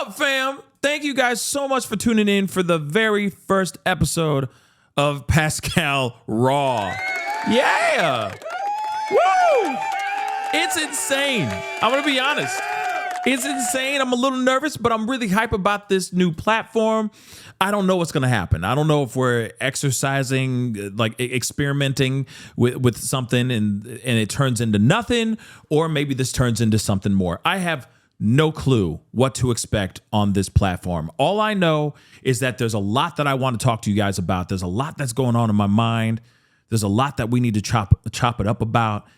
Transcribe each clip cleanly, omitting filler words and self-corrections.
up, fam? Thank you guys so much for tuning in for the very first episode of Pascal Raw. Yeah. Woo! It's insane. I'm going to be honest. It's insane. I'm a little nervous, but I'm really hype about this new platform. I don't know what's going to happen. I don't know if we're exercising, like experimenting with something and it turns into nothing, or maybe this turns into something more. I have no clue what to expect on this platform. All I know is that there's a lot that I want to talk to you guys about. There's a lot that's going on in my mind. There's a lot that we need to chop it up about.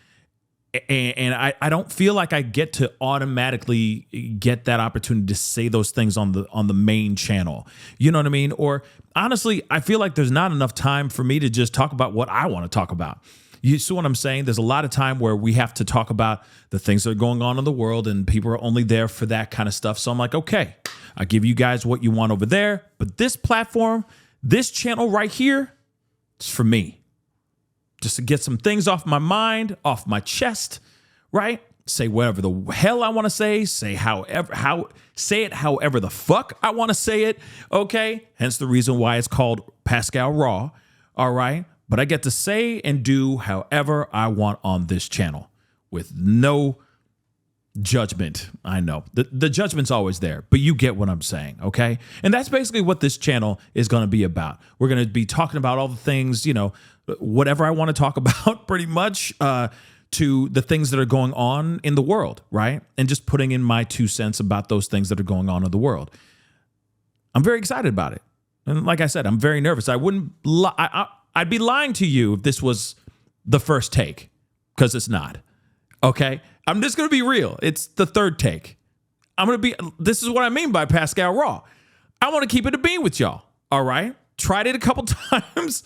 And I don't feel like I get to automatically get that opportunity to say those things on the main channel. You know what I mean? Or honestly, I feel like there's not enough time for me to just talk about what I want to talk about. You see what I'm saying? There's a lot of time where we have to talk about the things that are going on in the world, and people are only there for that kind of stuff. So I'm like, okay, I give you guys what you want over there, but this platform, this channel right here, it's for me. Just to get some things off my mind, off my chest, right? Say whatever the hell I want to say. Say it however the fuck I want to say it. Okay. Hence the reason why it's called Pascal Raw. All right. But I get to say and do however I want on this channel with no judgment. I know the judgment's always there, but you get what I'm saying. Okay. And that's basically what this channel is going to be about. We're going to be talking about all the things, whatever I want to talk about pretty much, to the things that are going on in the world, right? And just putting in my 2 cents about those things that are going on in the world. I'm very excited about it. And like I said, I'm very nervous. I'd be lying to you if this was the first take, because it's not. Okay? I'm just going to be real. It's the third take. This is what I mean by Pascal Raw. I want to keep it a bean with y'all. All right? Tried it a couple times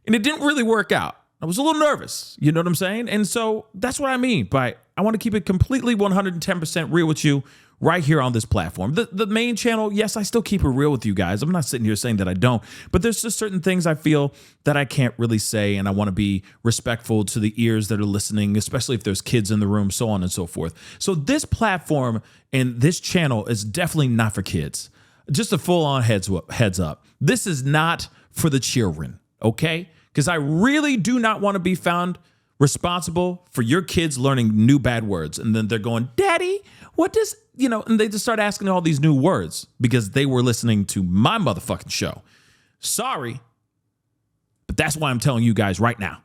and it didn't really work out. I was a little nervous. You know what I'm saying? And so that's what I mean by I want to keep it completely 110% real with you right here on this platform. The main channel, yes, I still keep it real with you guys. I'm not sitting here saying that I don't, but there's just certain things I feel that I can't really say, and I want to be respectful to the ears that are listening, especially if there's kids in the room, so on and so forth. So this platform and this channel is definitely not for kids. Just a full-on heads up. This is not for the children, okay? Because I really do not want to be found responsible for your kids learning new bad words. And then they're going, Daddy, what does, and they just start asking all these new words because they were listening to my motherfucking show. Sorry, but that's why I'm telling you guys right now.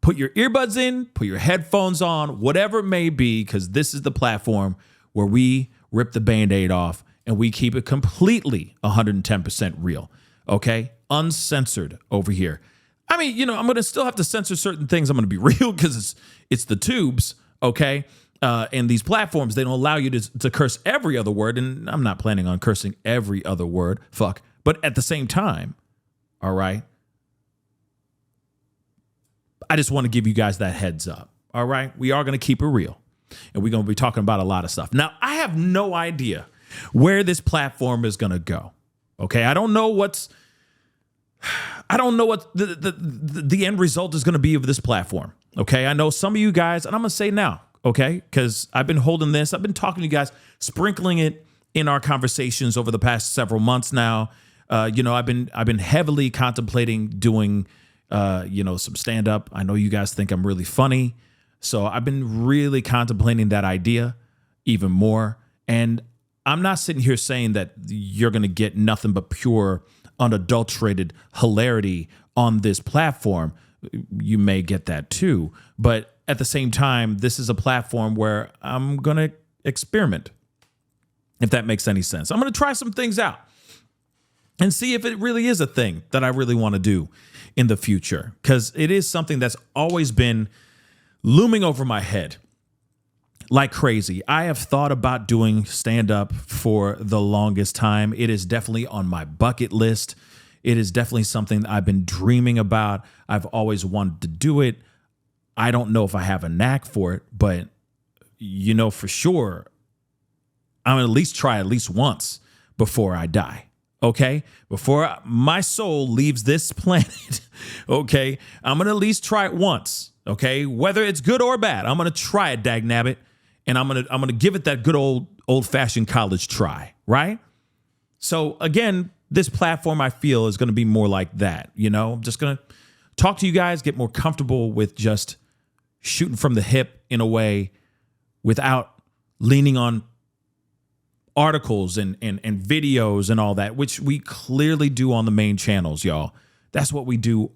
Put your earbuds in, put your headphones on, whatever it may be, because this is the platform where we rip the Band-Aid off and we keep it completely 110% real, okay? Uncensored over here. I mean, I'm going to still have to censor certain things. I'm going to be real because it's the tubes, okay? And these platforms, they don't allow you to curse every other word, and I'm not planning on cursing every other word, fuck. But at the same time, all right, I just want to give you guys that heads up, all right? We are going to keep it real, and we're going to be talking about a lot of stuff. Now, I have no idea where this platform is going to go, okay? I don't know what the end result is going to be of this platform, okay? I know some of you guys, and I'm going to say now, okay, because I've been holding this. I've been talking to you guys, sprinkling it in our conversations over the past several months now. I've been heavily contemplating doing, some stand-up. I know you guys think I'm really funny, so I've been really contemplating that idea even more. And I'm not sitting here saying that you're going to get nothing but pure, unadulterated hilarity on this platform. You may get that too, but at the same time, this is a platform where I'm going to experiment, if that makes any sense. I'm going to try some things out and see if it really is a thing that I really want to do in the future, because it is something that's always been looming over my head like crazy. I have thought about doing stand-up for the longest time. It is definitely on my bucket list. It is definitely something that I've been dreaming about. I've always wanted to do it. I don't know if I have a knack for it, but for sure, I'm going to at least try at least once before I die. Okay? Before my soul leaves this planet, okay? I'm going to at least try it once, okay? Whether it's good or bad, I'm going to try it, dagnabbit. and I'm gonna give it that good old-fashioned college try, right? So again, this platform I feel is gonna be more like that. I'm just gonna talk to you guys, get more comfortable with just shooting from the hip in a way without leaning on articles and videos and all that, which we clearly do on the main channels, y'all. That's what we do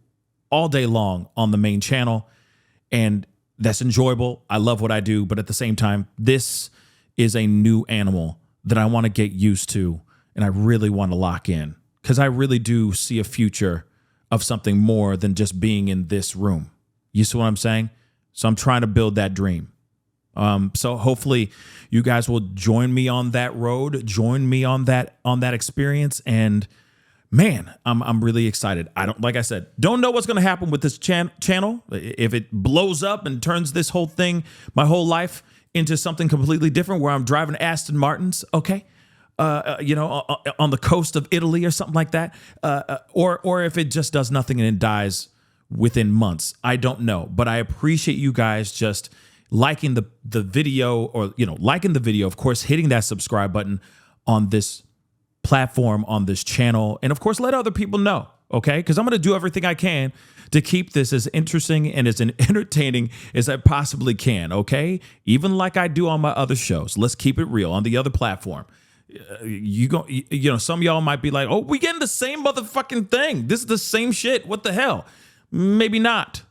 all day long on the main channel. And that's enjoyable. I love what I do. But at the same time, this is a new animal that I want to get used to. And I really want to lock in because I really do see a future of something more than just being in this room. You see what I'm saying? So I'm trying to build that dream. So hopefully you guys will join me on that road, join me on that experience. And man, I'm really excited. Like I said, don't know what's going to happen with this channel. If it blows up and turns this whole thing, my whole life into something completely different where I'm driving Aston Martins. Okay. On the coast of Italy or something like that. Or if it just does nothing and it dies within months. I don't know, but I appreciate you guys just liking the video or, liking the video, of course, hitting that subscribe button on this platform, on this channel. And of course, let other people know. Okay. Cause I'm going to do everything I can to keep this as interesting and as entertaining as I possibly can. Okay. Even like I do on my other shows. Let's keep it real on the other platform. Some of y'all might be like, oh, we getting the same motherfucking thing. This is the same shit. What the hell? Maybe not.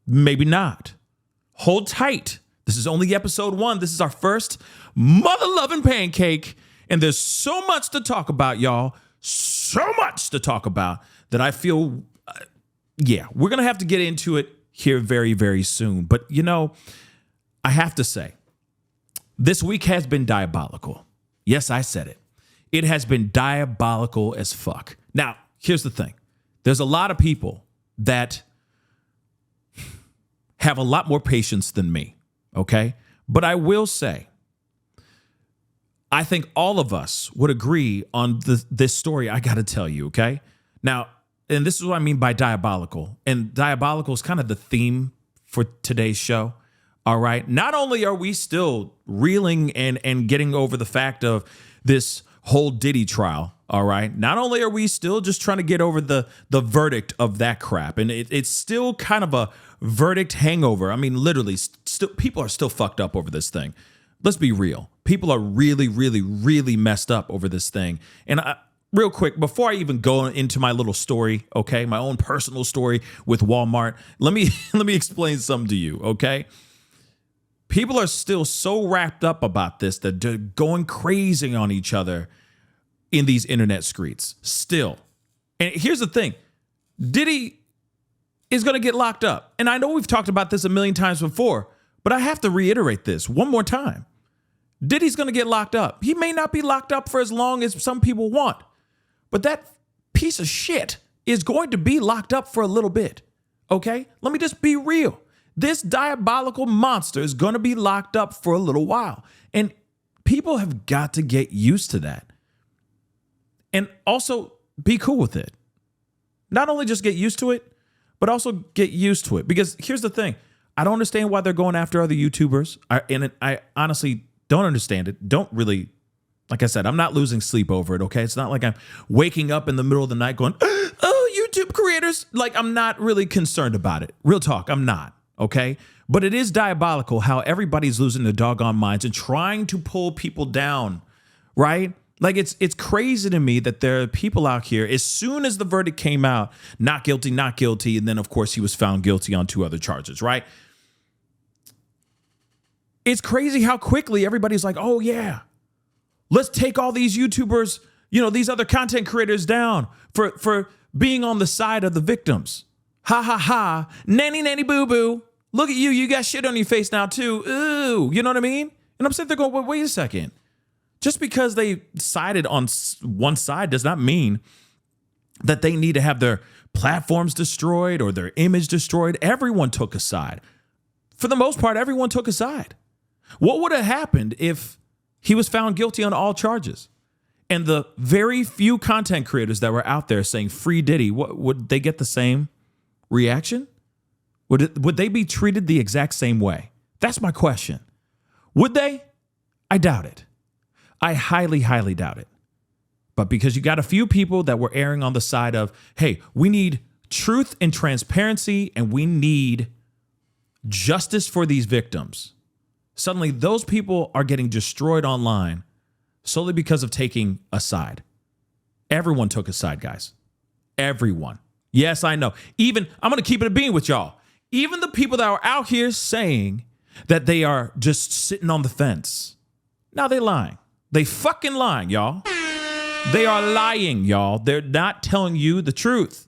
Maybe not. Hold tight. This is only episode 1. This is our first mother-loving pancake. And there's so much to talk about, y'all. So much to talk about that I feel, we're going to have to get into it here very, very soon. But, I have to say, this week has been diabolical. Yes, I said it. It has been diabolical as fuck. Now, here's the thing. There's a lot of people that have a lot more patience than me, okay? But I will say, I think all of us would agree on this story I got to tell you, okay? Now, and this is what I mean by diabolical. And diabolical is kind of the theme for today's show. All right. Not only are we still reeling and getting over the fact of this whole Diddy trial. All right. Not only are we still just trying to get over the verdict of that crap. And it's still kind of a verdict hangover. I mean, literally, people are still fucked up over this thing. Let's be real. People are really, really, really messed up over this thing. And real quick, before I even go into my little story, okay, my own personal story with Walmart, let me explain something to you. OK. People are still so wrapped up about this that they're going crazy on each other in these internet streets still. And here's the thing. Diddy is going to get locked up. And I know we've talked about this a million times before, but I have to reiterate this one more time. Diddy's going to get locked up. He may not be locked up for as long as some people want, but that piece of shit is going to be locked up for a little bit. Okay? Let me just be real. This diabolical monster is going to be locked up for a little while. And people have got to get used to that. And also be cool with it. Not only just get used to it, but also get used to it. Because here's the thing. I don't understand why they're going after other YouTubers. I honestly don't understand it. Don't really, like I said, I'm not losing sleep over it, okay? It's not like I'm waking up in the middle of the night going, oh, YouTube creators. Like, I'm not really concerned about it. Real talk, I'm not. Okay, but it is diabolical how everybody's losing their doggone minds and trying to pull people down, right? Like it's crazy to me that there are people out here, as soon as the verdict came out, not guilty, not guilty. And then, of course, he was found guilty on 2 other charges, right? It's crazy how quickly everybody's like, oh, yeah, let's take all these YouTubers, these other content creators down for being on the side of the victims. Ha, ha, ha. Nanny, nanny, boo, boo. Look at you. You got shit on your face now, too. Ooh. You know what I mean? And I'm sitting there going, wait a second. Just because they sided on one side does not mean that they need to have their platforms destroyed or their image destroyed. Everyone took a side. For the most part, everyone took a side. What would have happened if he was found guilty on all charges? And the very few content creators that were out there saying free Diddy, would they get the same reaction? Would they be treated the exact same way? That's my question. Would they? I doubt it. I highly, highly doubt it. But because you got a few people that were erring on the side of, hey, we need truth and transparency and we need justice for these victims. Suddenly, those people are getting destroyed online solely because of taking a side. Everyone took a side, guys. Everyone. Yes, I know. Even, I'm going to keep it a bean with y'all. Even the people that are out here saying that they are just sitting on the fence. Now they lying. They fucking lying, y'all. They are lying, y'all. They're not telling you the truth.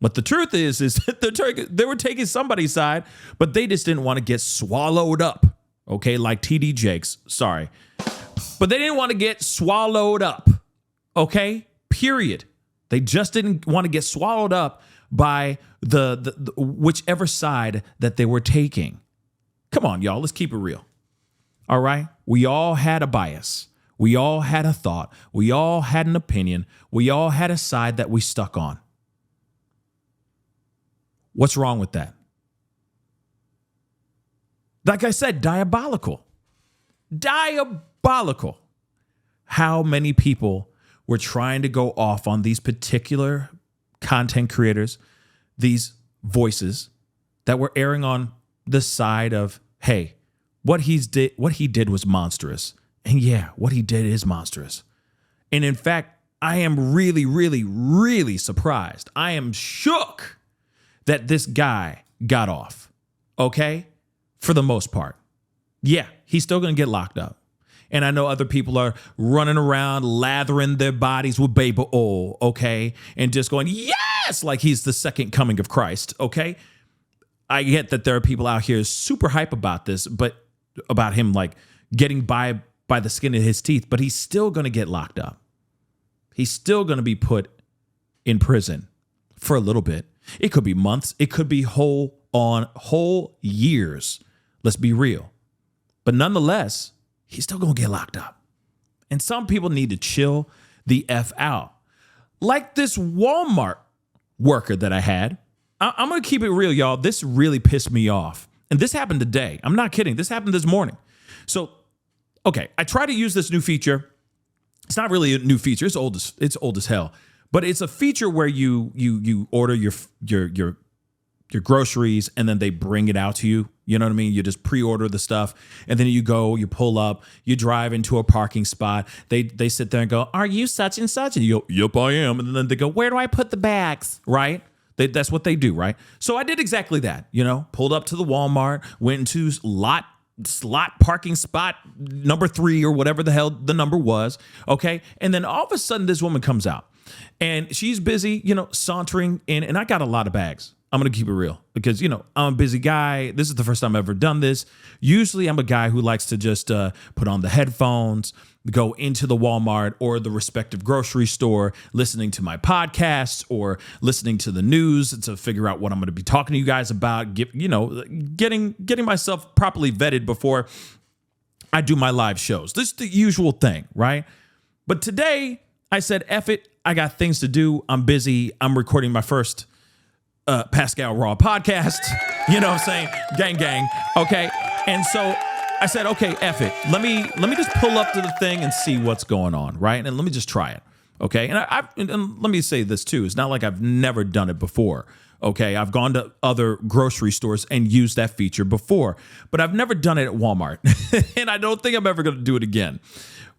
But the truth is that they were taking somebody's side, but they just didn't want to get swallowed up. Okay, like TD Jakes. Sorry. But they didn't want to get swallowed up. Okay, period. They just didn't want to get swallowed up by the whichever side that they were taking. Come on, y'all. Let's keep it real. All right. We all had a bias. We all had a thought. We all had an opinion. We all had a side that we stuck on. What's wrong with that? Like I said, diabolical. Diabolical. How many people were trying to go off on these particular content creators, these voices that were erring on the side of, hey, what he did was monstrous. And yeah, what he did is monstrous. And in fact, I am really, really, really surprised. I am shook that this guy got off. Okay? For the most part. Yeah, he's still going to get locked up. And I know other people are running around, lathering their bodies with baby oil, okay? And just going, yes, like he's the second coming of Christ, okay? I get that there are people out here super hype about this, but about him like getting by the skin of his teeth, but he's still going to get locked up. He's still going to be put in prison for a little bit. It could be months. It could be whole years. Let's be real. But nonetheless, he's still going to get locked up. And some people need to chill the F out. Like this Walmart worker that I had. I'm going to keep it real, y'all. This really pissed me off. And this happened today. I'm not kidding. This happened this morning. So, okay, I try to use this new feature. It's not really a new feature. It's old as hell. But it's a feature where you order your groceries and then they bring it out to you. You know what I mean? You just pre-order the stuff and then you go, you pull up, you drive into a parking spot. They sit there and go, are you such and such? And you go, yep, I am. And then they go, where do I put the bags? Right? That's what they do, right? So I did exactly that, pulled up to the Walmart, went into slot parking spot number 3 or whatever the hell the number was. Okay. And then all of a sudden this woman comes out and she's busy, sauntering in, and I got a lot of bags. I'm going to keep it real because, I'm a busy guy. This is the first time I've ever done this. Usually I'm a guy who likes to just put on the headphones, go into the Walmart or the respective grocery store, listening to my podcasts or listening to the news to figure out what I'm going to be talking to you guys about, getting myself properly vetted before I do my live shows. This is the usual thing, right? But today I said, F it. I got things to do. I'm busy. I'm recording my first Pascal Raw podcast, you know what I'm saying? Gang, gang. Okay. And so I said, okay, F it. Let me just pull up to the thing and see what's going on. Right. And let me just try it. Okay. And let me say this too. It's not like I've never done it before. Okay. I've gone to other grocery stores and used that feature before, but I've never done it at Walmart. And I don't think I'm ever going to do it again.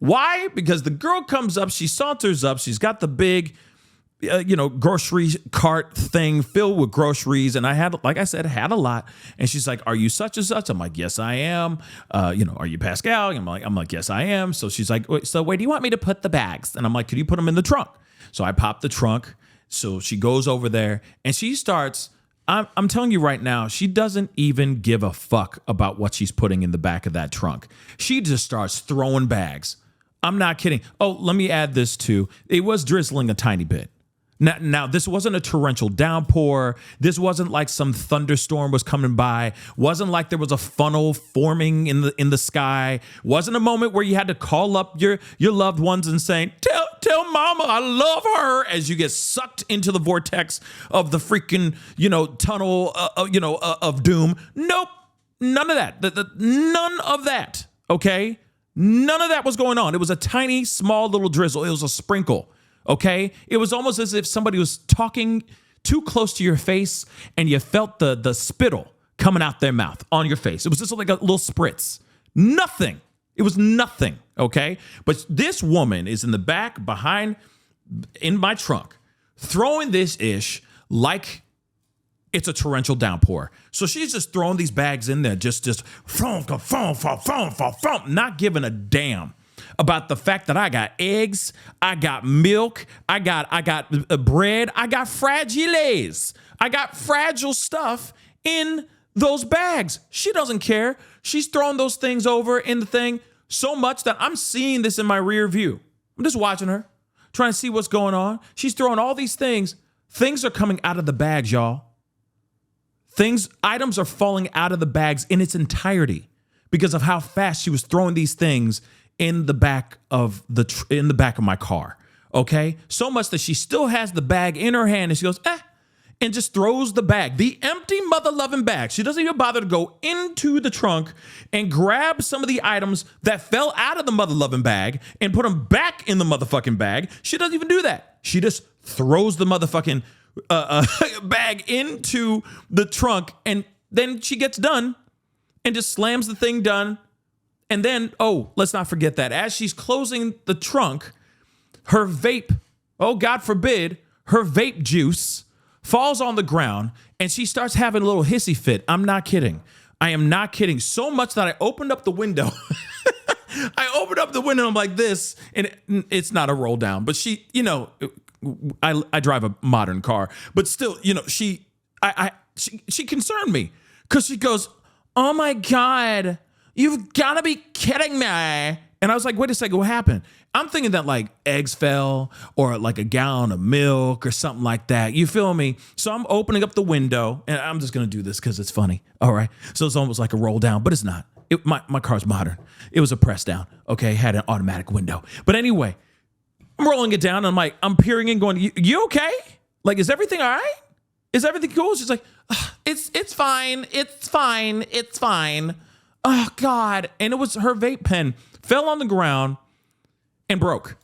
Why? Because the girl comes up, she saunters up, she's got the big, grocery cart thing filled with groceries. And I had, like I said, had a lot. And she's like, are you such and such? I'm like, yes, I am. Are you Pascal? I'm like, yes, I am. So she's like, so where do you want me to put the bags? And I'm like, could you put them in the trunk? So I pop the trunk. So she goes over there and she starts, I'm telling you right now, she doesn't even give a fuck about what she's putting in the back of that trunk. She just starts throwing bags. I'm not kidding. Oh, let me add this too. It was drizzling a tiny bit. Now, this wasn't a torrential downpour. This wasn't like some thunderstorm was coming by. Wasn't like there was a funnel forming in the sky. Wasn't a moment where you had to call up your loved ones and saying, tell mama I love her as you get sucked into the vortex of the freaking, tunnel, of doom. Nope. None of that. None of that. Okay? None of that was going on. It was a tiny, small little drizzle. It was a sprinkle. Okay? It was almost as if somebody was talking too close to your face and you felt the spittle coming out their mouth on your face. It was just like a little spritz. Nothing. It was nothing. Okay? But this woman is in the back in my trunk throwing this ish like it's a torrential downpour. So she's just throwing these bags in there, just not giving a damn about the fact that I got eggs, I got milk, I got bread, I got fragiles. I got fragile stuff in those bags. She doesn't care. She's throwing those things over in the thing so much that I'm seeing this in my rear view. I'm just watching her, trying to see what's going on. She's throwing all these things. Things are coming out of the bags, y'all. Items are falling out of the bags in its entirety because of how fast she was throwing these things in the back of my car. Okay, so much that she still has the bag in her hand, and she goes, and just throws the bag, the empty mother-loving bag. She doesn't even bother to go into the trunk and grab some of the items that fell out of the mother-loving bag and put them back in the motherfucking bag. She doesn't even do that. She just throws the motherfucking bag into the trunk, and then she gets done and just slams the thing down. And then, let's not forget that as she's closing the trunk, her vape, God forbid, her vape juice falls on the ground and she starts having a little hissy fit. I'm not kidding. I am not kidding. So much that I opened up the window. I opened up the window. I'm like this, and it's not a roll down, but she, I drive a modern car, but still, she concerned me because she goes, "Oh my God, you've got to be kidding me." And I was like, wait a second, what happened? I'm thinking that like eggs fell or like a gallon of milk or something like that. You feel me? So I'm opening up the window, and I'm just going to do this because it's funny. All right. So it's almost like a roll down, but it's not. My car's modern. It was a press down. Okay. Had an automatic window. But anyway, I'm rolling it down. And I'm peering in going, you okay? Like, is everything all right? Is everything cool? She's like, it's fine. It's fine. It's fine. Oh God. And it was her vape pen fell on the ground and broke.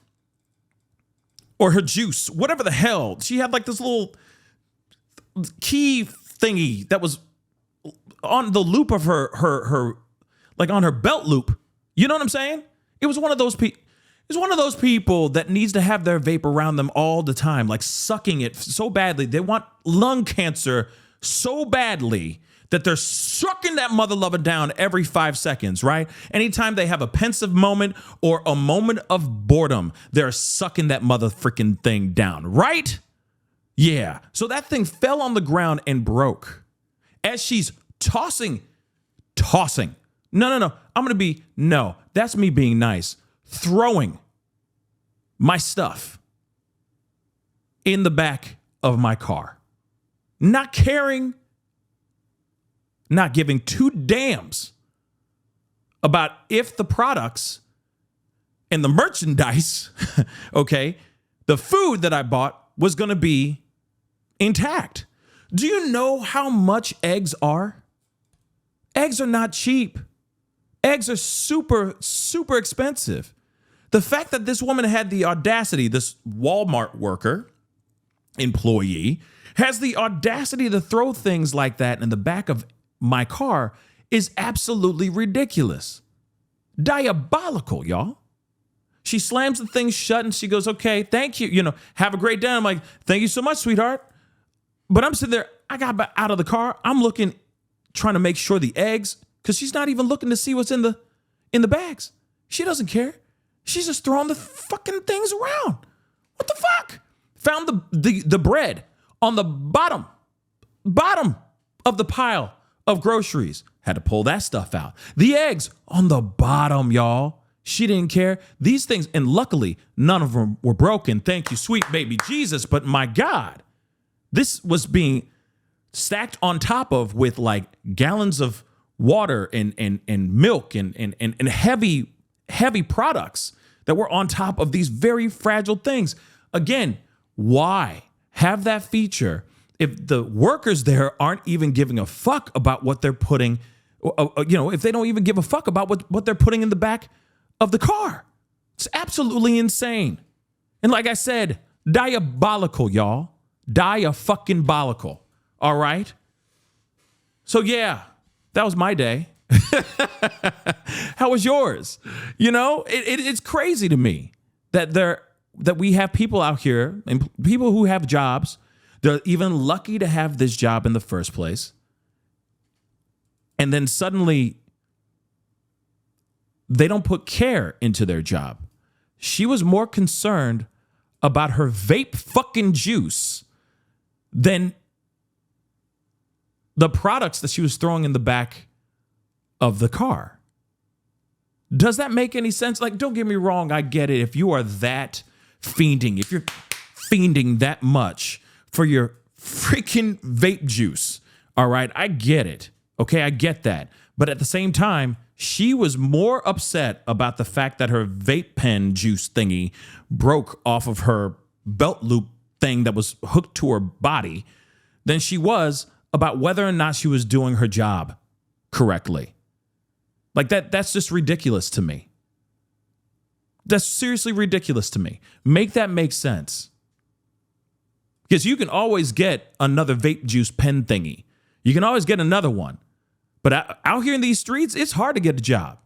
Or her juice, whatever the hell. She had like this little key thingy that was on the loop of her like on her belt loop. You know what I'm saying? It was one of those people. It's one of those people that needs to have their vape around them all the time, like sucking it so badly. They want lung cancer so badly that they're sucking that mother lover down every 5 seconds, right? Anytime they have a pensive moment or a moment of boredom, they're sucking that mother freaking thing down, right? Yeah. So that thing fell on the ground and broke as she's tossing. No, that's me being nice. Throwing my stuff in the back of my car. Not caring, not giving two damns about if the products and the merchandise, okay, the food that I bought was going to be intact. Do you know how much eggs are? Eggs are not cheap. Eggs are super, super expensive. The fact that this woman had the audacity, this Walmart worker, employee, has the audacity to throw things like that in the back of my car is absolutely ridiculous. Diabolical, y'all. She slams the thing shut and she goes, "Okay, thank you. Have a great day." I'm like, "Thank you so much, sweetheart." But I'm sitting there, I got out of the car. I'm looking, trying to make sure the eggs, because she's not even looking to see what's in the bags. She doesn't care. She's just throwing the fucking things around. What the fuck? Found the bread on the bottom of the pile of groceries. Had to pull that stuff out. The eggs on the bottom, y'all. She didn't care. These things, and luckily, none of them were broken. Thank you, sweet baby Jesus. But my God, this was being stacked on top of with like gallons of water and milk and heavy products that were on top of these very fragile things. Again, why have that feature if the workers there aren't even giving a fuck about what they're putting if they don't even give a fuck about what they're putting in the back of the car. It's absolutely insane. And like I said, diabolical, y'all. Dia-fucking-bolical. All right? So yeah, that was my day. How was yours? It's crazy to me that we have people out here and people who have jobs. They're even lucky to have this job in the first place. And then suddenly they don't put care into their job. She was more concerned about her vape fucking juice than the products that she was throwing in the back of the car. Does that make any sense? Like, don't get me wrong, I get it. If you are that fiending, if you're fiending that much for your freaking vape juice, all right, I get it. Okay, I get that. But at the same time, she was more upset about the fact that her vape pen juice thingy broke off of her belt loop thing that was hooked to her body than she was about whether or not she was doing her job correctly. Like that's just ridiculous to me. That's seriously ridiculous to me. Make that make sense. Because you can always get another vape juice pen thingy. You can always get another one. But out here in these streets, it's hard to get a job.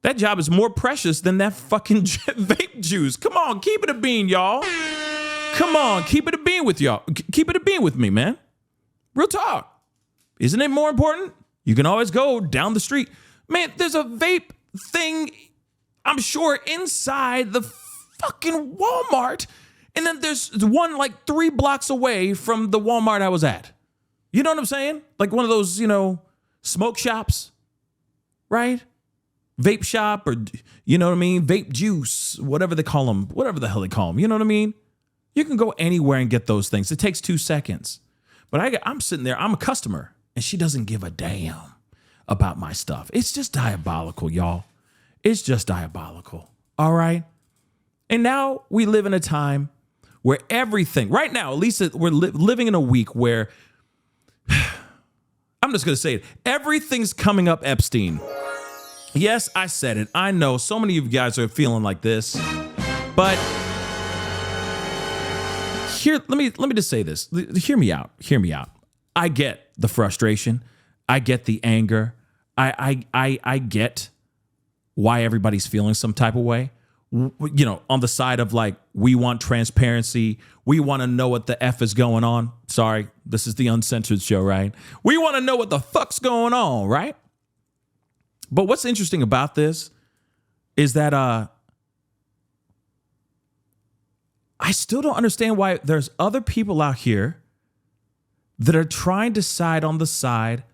That job is more precious than that fucking vape juice. Come on, keep it a bean, y'all. Come on, keep it a bean with y'all. Keep it a bean with me, man. Real talk. Isn't it more important? You can always go down the street. Man, there's a vape thing, I'm sure, inside the fucking Walmart. And then there's one like 3 blocks away from the Walmart I was at. You know what I'm saying? Like one of those, smoke shops, right? Vape shop or, you know what I mean? Vape juice, whatever they call them, whatever the hell they call them. You know what I mean? You can go anywhere and get those things. It takes 2 seconds. But I'm sitting there, I'm a customer, and she doesn't give a damn about my stuff. It's just diabolical, y'all. It's just diabolical. All right? And now we live in a time where everything, right now, at least we're living in a week where, I'm just going to say it, everything's coming up Epstein. Yes, I said it. I know so many of you guys are feeling like this, but here, let me just say this. Hear me out. Hear me out. I get the frustration. I get the anger. I get why everybody's feeling some type of way. On the side of like, we want transparency. We want to know what the F is going on. Sorry, this is the uncensored show, right? We want to know what the fuck's going on, right? But what's interesting about this is that I still don't understand why there's other people out here that are trying to side on the side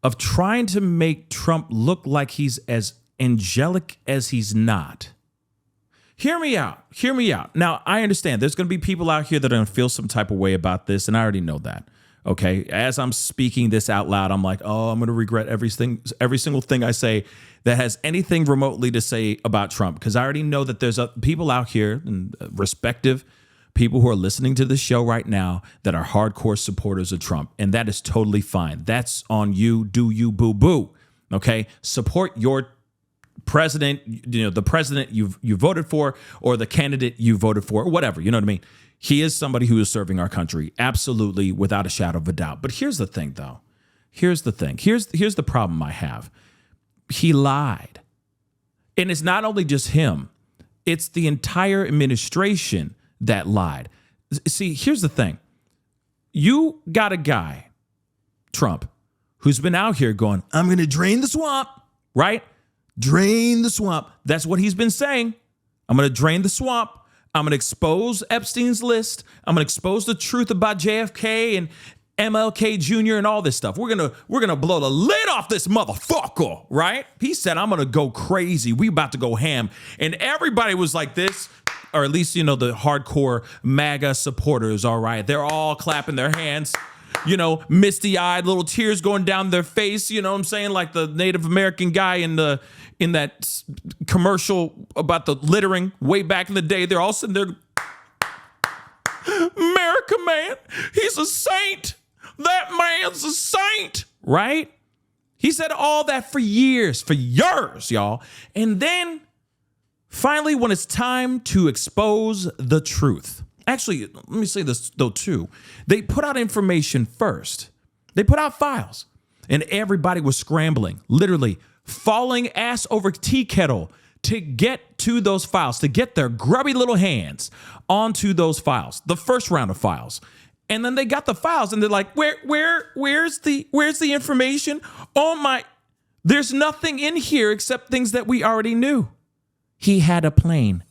of trying to make Trump look like he's as angelic as he's not. Hear me out. Hear me out. Now, I understand there's going to be people out here that are going to feel some type of way about this, and I already know that. Okay, as I'm speaking this out loud, I'm like, oh, I'm going to regret every single thing I say that has anything remotely to say about Trump, because I already know that there's people out here, and respective people who are listening to this show right now, that are hardcore supporters of Trump, and that is totally fine. That's on you. Do you, boo boo? Okay, support your president, the president you voted for, or the candidate you voted for, or whatever. You know what I mean? He is somebody who is serving our country, absolutely, without a shadow of a doubt. But here's the thing, though. Here's the thing. Here's the problem I have. He lied. And it's not only just him. It's the entire administration that lied. See, here's the thing. You got a guy, Trump, who's been out here going, I'm going to drain the swamp, right? Drain the swamp. That's what he's been saying. I'm going to drain the swamp. I'm going to expose Epstein's list. I'm going to expose the truth about JFK and MLK Jr. and all this stuff. We're going to blow the lid off this motherfucker, right? He said, I'm going to go crazy. We about to go ham. And everybody was like this, or at least, the hardcore MAGA supporters, all right? They're all clapping their hands, misty-eyed, little tears going down their face, you know what I'm saying? Like the Native American guy in that commercial about the littering way back in the day. They're all sitting there, America, man, he's a saint. That man's a saint, right? He said all that for years, y'all. And then finally, when it's time to expose the truth, actually, let me say this though too. They put out information first. They put out files and everybody was scrambling, literally falling ass over tea kettle to get to those files, to get their grubby little hands onto those files, the first round of files. And then they got the files and they're like, where's the information? Oh my, there's nothing in here except things that we already knew. He had a plane.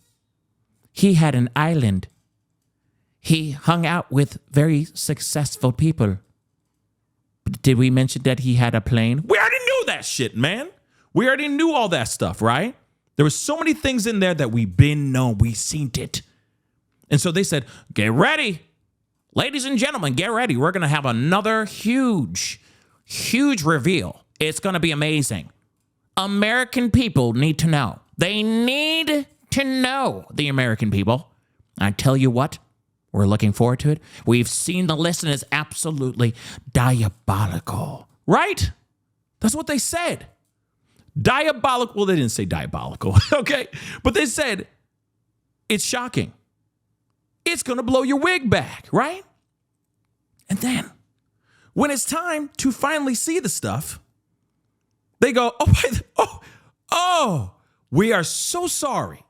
He had an island. He hung out with very successful people. Did we mention that he had a plane? We already knew that shit, man. We already knew all that stuff, right? There was so many things in there that we been known. We seen it. And so they said, get ready. Ladies and gentlemen, get ready. We're going to have another huge reveal. It's going to be amazing. American people need to know. They need to know, the American people. I tell you what, we're looking forward to it. We've seen the list and it's absolutely diabolical. Right? That's what they said. Diabolical. Well, they didn't say diabolical, okay? But they said it's shocking. It's going to blow your wig back, right? And then when it's time to finally see the stuff, they go, oh, we are so sorry.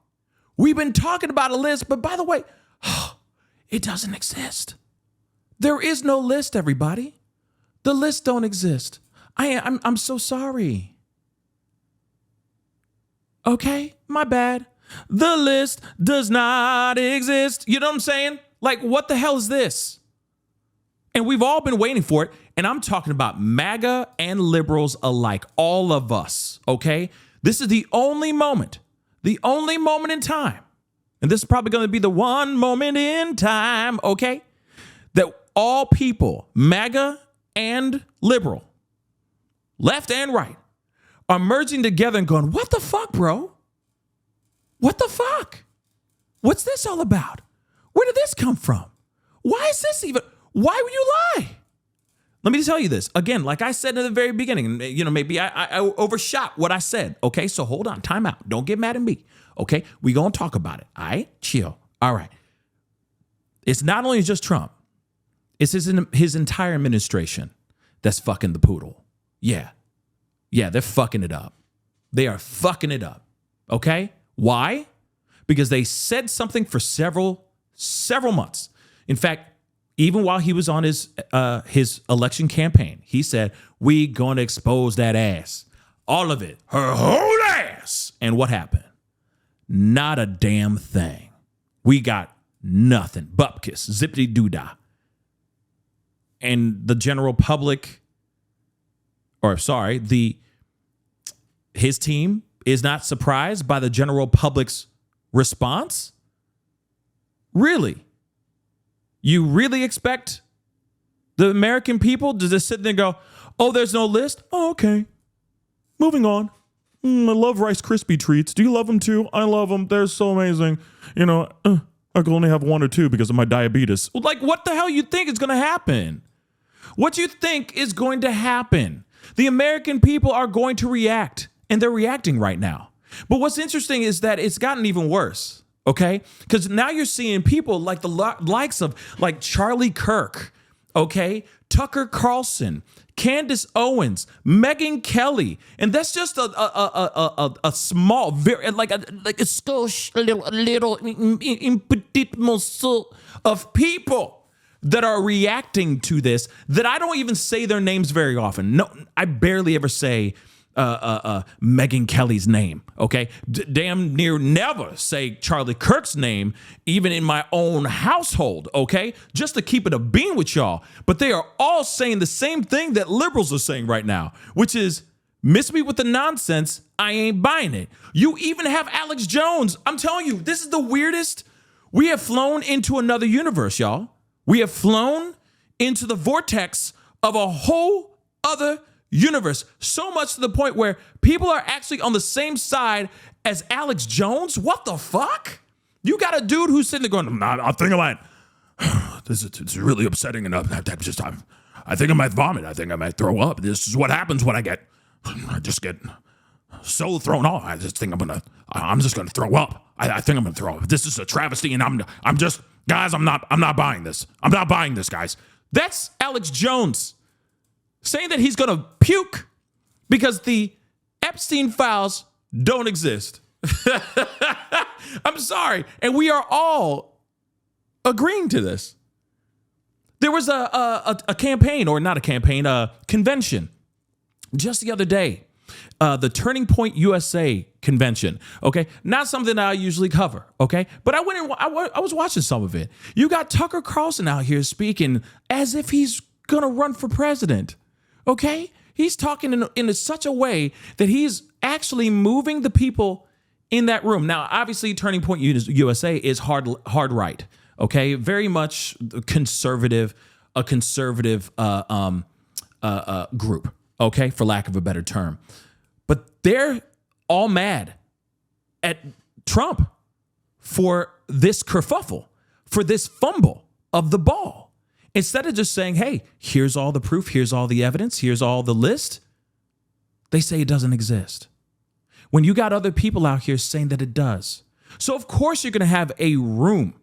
We've been talking about a list, but by the way, it doesn't exist. There is no list, everybody. The lists don't exist. I'm so sorry. Okay, my bad. The list does not exist. You know what I'm saying? Like, what the hell is this? And we've all been waiting for it. And I'm talking about MAGA and liberals alike, all of us, okay? This is the only moment in time, and this is probably going to be the one moment in time, okay, that all people, MAGA and liberal, left and right, are merging together and going, what the fuck, bro? What the fuck? What's this all about? Where did this come from? Why is this even? Why would you lie? Let me tell you this. Again, like I said in the very beginning, you know, maybe I overshot what I said. Okay, so hold on. Time out. Don't get mad at me. Okay, we going to talk about it. All right? Chill. All right. It's not only just Trump. It's his entire administration that's fucking the poodle. Yeah. Yeah, they're fucking it up. They are fucking it up. Okay? Why? Because they said something for several months. In fact, even while he was on his election campaign, he said, we gonna expose that ass. All of it. Her whole ass. And what happened? Not a damn thing. We got nothing. Bupkis. Zippity doodah. And the general public, his team is not surprised by the general public's response? Really? You really expect the American people to just sit there and go, oh, there's no list? Oh, okay. Moving on. I love Rice Krispie treats. Do you love them too? I love them. They're so amazing. You know, I can only have one or two because of my diabetes. Like, what the hell you think is going to happen? What you think is going to happen? The American people are going to react, and they're reacting right now. But what's interesting is that it's gotten even worse. Okay, because now you're seeing people like the likes of like Charlie Kirk, okay, Tucker Carlson, Candace Owens, Megyn Kelly, and that's just a small, very like a little petit morceau of people that are reacting to this. That I don't even say their names very often. No, I barely ever say Megyn Kelly's name, okay? Damn near never say Charlie Kirk's name, even in my own household, okay? Just to keep it a bean with y'all. But they are all saying the same thing that liberals are saying right now, which is, miss me with the nonsense, I ain't buying it. You even have Alex Jones. I'm telling you, this is the weirdest. We have flown into another universe, y'all. We have flown into the vortex of a whole other universe, so much to the point where people are actually on the same side as Alex Jones. What the fuck? You got a dude who's sitting there going, I think I might, it's really upsetting enough. I think I might vomit. I think I might throw up. This is what happens when I get I just get so thrown off. I just think I'm just gonna throw up. I think I'm gonna throw up. This is a travesty, and I'm just, guys, I'm not buying this. I'm not buying this, guys. That's Alex Jones saying that he's going to puke because the Epstein files don't exist. I'm sorry. And we are all agreeing to this. There was a campaign, or not a campaign, a convention just the other day. The Turning Point USA convention, okay? Not something I usually cover, okay? But I went and I was watching some of it. You got Tucker Carlson out here speaking as if he's gonna run for president, okay? He's talking in such a way that he's actually moving the people in that room. Now, obviously, Turning Point USA is hard right, okay? Very much conservative, a conservative group, okay? For lack of a better term. But they're all mad at Trump for this kerfuffle, for this fumble of the ball. Instead of just saying, hey, here's all the proof, here's all the evidence, here's all the list, they say it doesn't exist. When you got other people out here saying that it does. So of course you're going to have a room,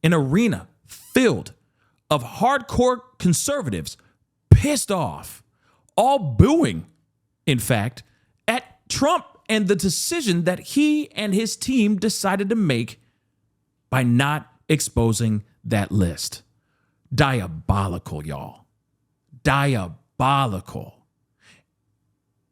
an arena filled of hardcore conservatives pissed off, all booing, in fact, at Trump and the decision that he and his team decided to make by not exposing that list. Diabolical, y'all. Diabolical.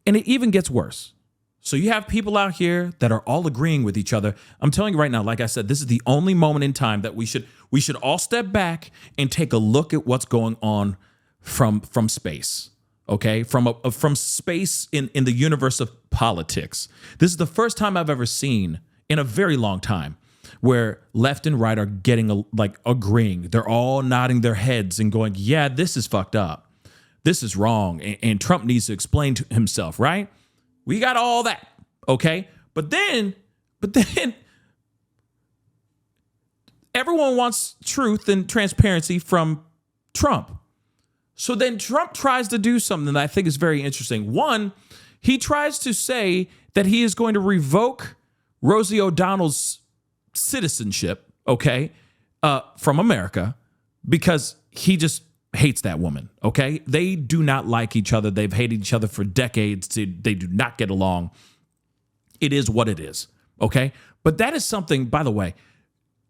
And it even gets worse. So you have people out here that are all agreeing with each other. I'm telling you right now, like I said, this is the only moment in time that we should all step back and take a look at what's going on from space. Okay, from space in the universe of politics. This is the first time I've ever seen in a very long time where left and right are getting agreeing. They're all nodding their heads and going, yeah, this is fucked up. This is wrong. And Trump needs to explain to himself, right? We got all that. Okay. But then everyone wants truth and transparency from Trump. So then Trump tries to do something that I think is very interesting. One, he tries to say that he is going to revoke Rosie O'Donnell's citizenship, okay, from America because he just hates that woman, okay? They do not like each other. They've hated each other for decades. They do not get along. It is what it is, okay? But that is something, by the way,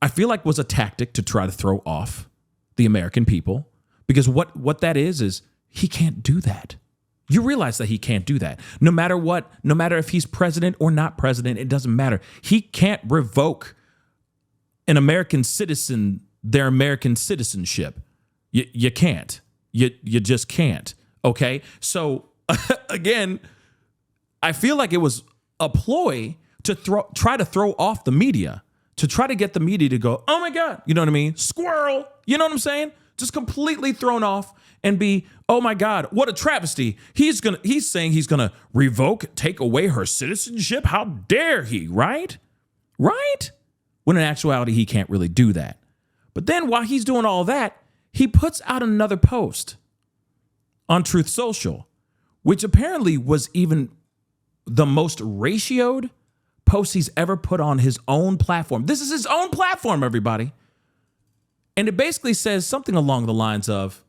I feel like was a tactic to try to throw off the American people. Because what that is he can't do that. You realize that he can't do that. No matter what, no matter if he's president or not president, it doesn't matter. He can't revoke an American citizen their American citizenship. You can't. You just can't. Okay? So, again, I feel like it was a ploy to try to throw off the media, to try to get the media to go, oh my God, you know what I mean? Squirrel. You know what I'm saying? Just completely thrown off and be, oh my God, what a travesty. He's saying he's gonna revoke, take away her citizenship. How dare he, right? Right? When in actuality, he can't really do that. But then while he's doing all that, he puts out another post on Truth Social, which apparently was even the most ratioed post he's ever put on his own platform. This is his own platform, everybody. And it basically says something along the lines of,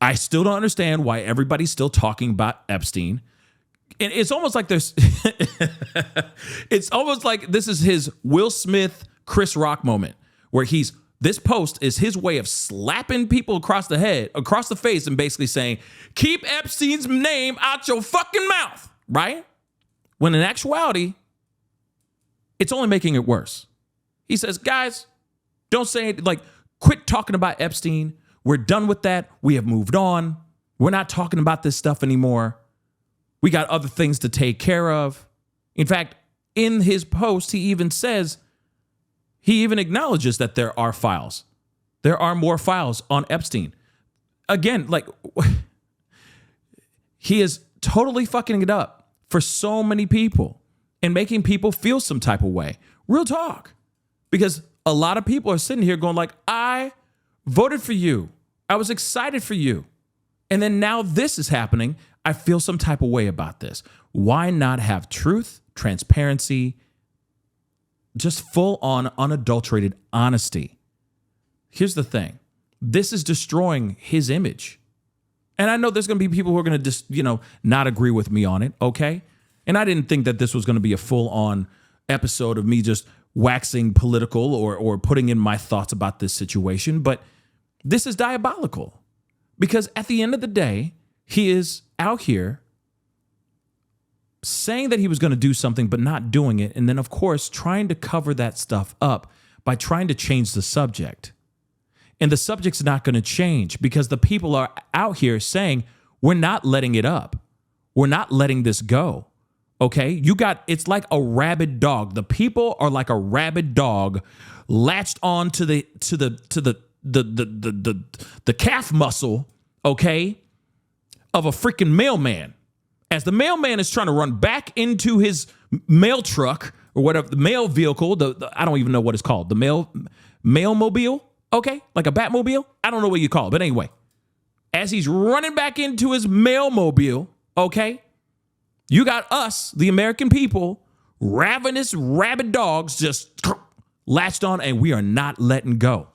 I still don't understand why everybody's still talking about Epstein. And it's almost like it's almost like this is his Will Smith, Chris Rock moment where this post is his way of slapping people across the face and basically saying, keep Epstein's name out your fucking mouth, right? When in actuality, it's only making it worse. He says, guys, don't say it, quit talking about Epstein. We're done with that. We have moved on. We're not talking about this stuff anymore. We got other things to take care of. In fact, in his post, he even acknowledges that there are files. There are more files on Epstein. Again, he is totally fucking it up for so many people and making people feel some type of way. Real talk. Because a lot of people are sitting here going I voted for you. I was excited for you. And then now this is happening. I feel some type of way about this. Why not have truth, transparency, just full on unadulterated honesty? Here's the thing. This is destroying his image. And I know there's going to be people who are going to just, not agree with me on it, okay? And I didn't think that this was going to be a full-on episode of me just waxing political or putting in my thoughts about this situation, but this is diabolical. Because at the end of the day, he is out here saying that he was going to do something but not doing it, and then, of course, trying to cover that stuff up by trying to change the subject. And the subject's not going to change because the people are out here saying, we're not letting it up. We're not letting this go. Okay? It's like a rabid dog. The people are like a rabid dog latched on to the calf muscle, okay, of a freaking mailman. As the mailman is trying to run back into his mail truck or whatever, the mail vehicle, I don't even know what it's called, the mailmobile. Okay, like a Batmobile? I don't know what you call it, but anyway, as he's running back into his mailmobile, okay, you got us, the American people, ravenous, rabid dogs just latched on, and we are not letting go,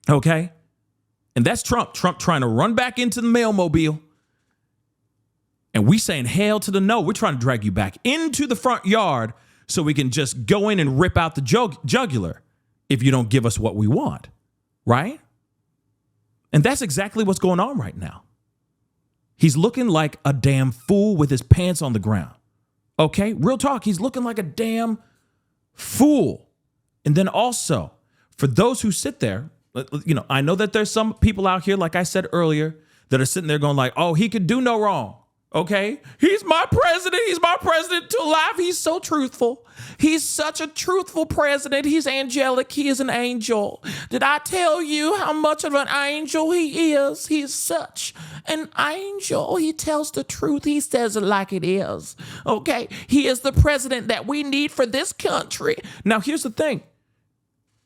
okay? And that's Trump trying to run back into the mailmobile, and we saying hell to the no. We're trying to drag you back into the front yard so we can just go in and rip out the jugular if you don't give us what we want. Right? And that's exactly what's going on right now. He's looking like a damn fool with his pants on the ground. Okay? Real talk. He's looking like a damn fool. And then also, for those who sit there, I know that there's some people out here, like I said earlier, that are sitting there going like, oh, he could do no wrong. Okay? He's my president. He's my president to life. He's so truthful. He's such a truthful president. He's angelic. He is an angel. Did I tell you how much of an angel he is? He's such an angel. He tells the truth. He says it like it is. Okay? He is the president that we need for this country. Now, here's the thing.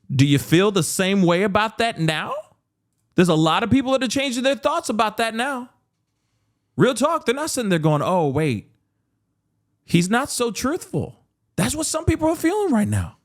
Do you feel the same way about that now? There's a lot of people that are changing their thoughts about that now. Real talk, they're not sitting there going, oh, wait, he's not so truthful. That's what some people are feeling right now.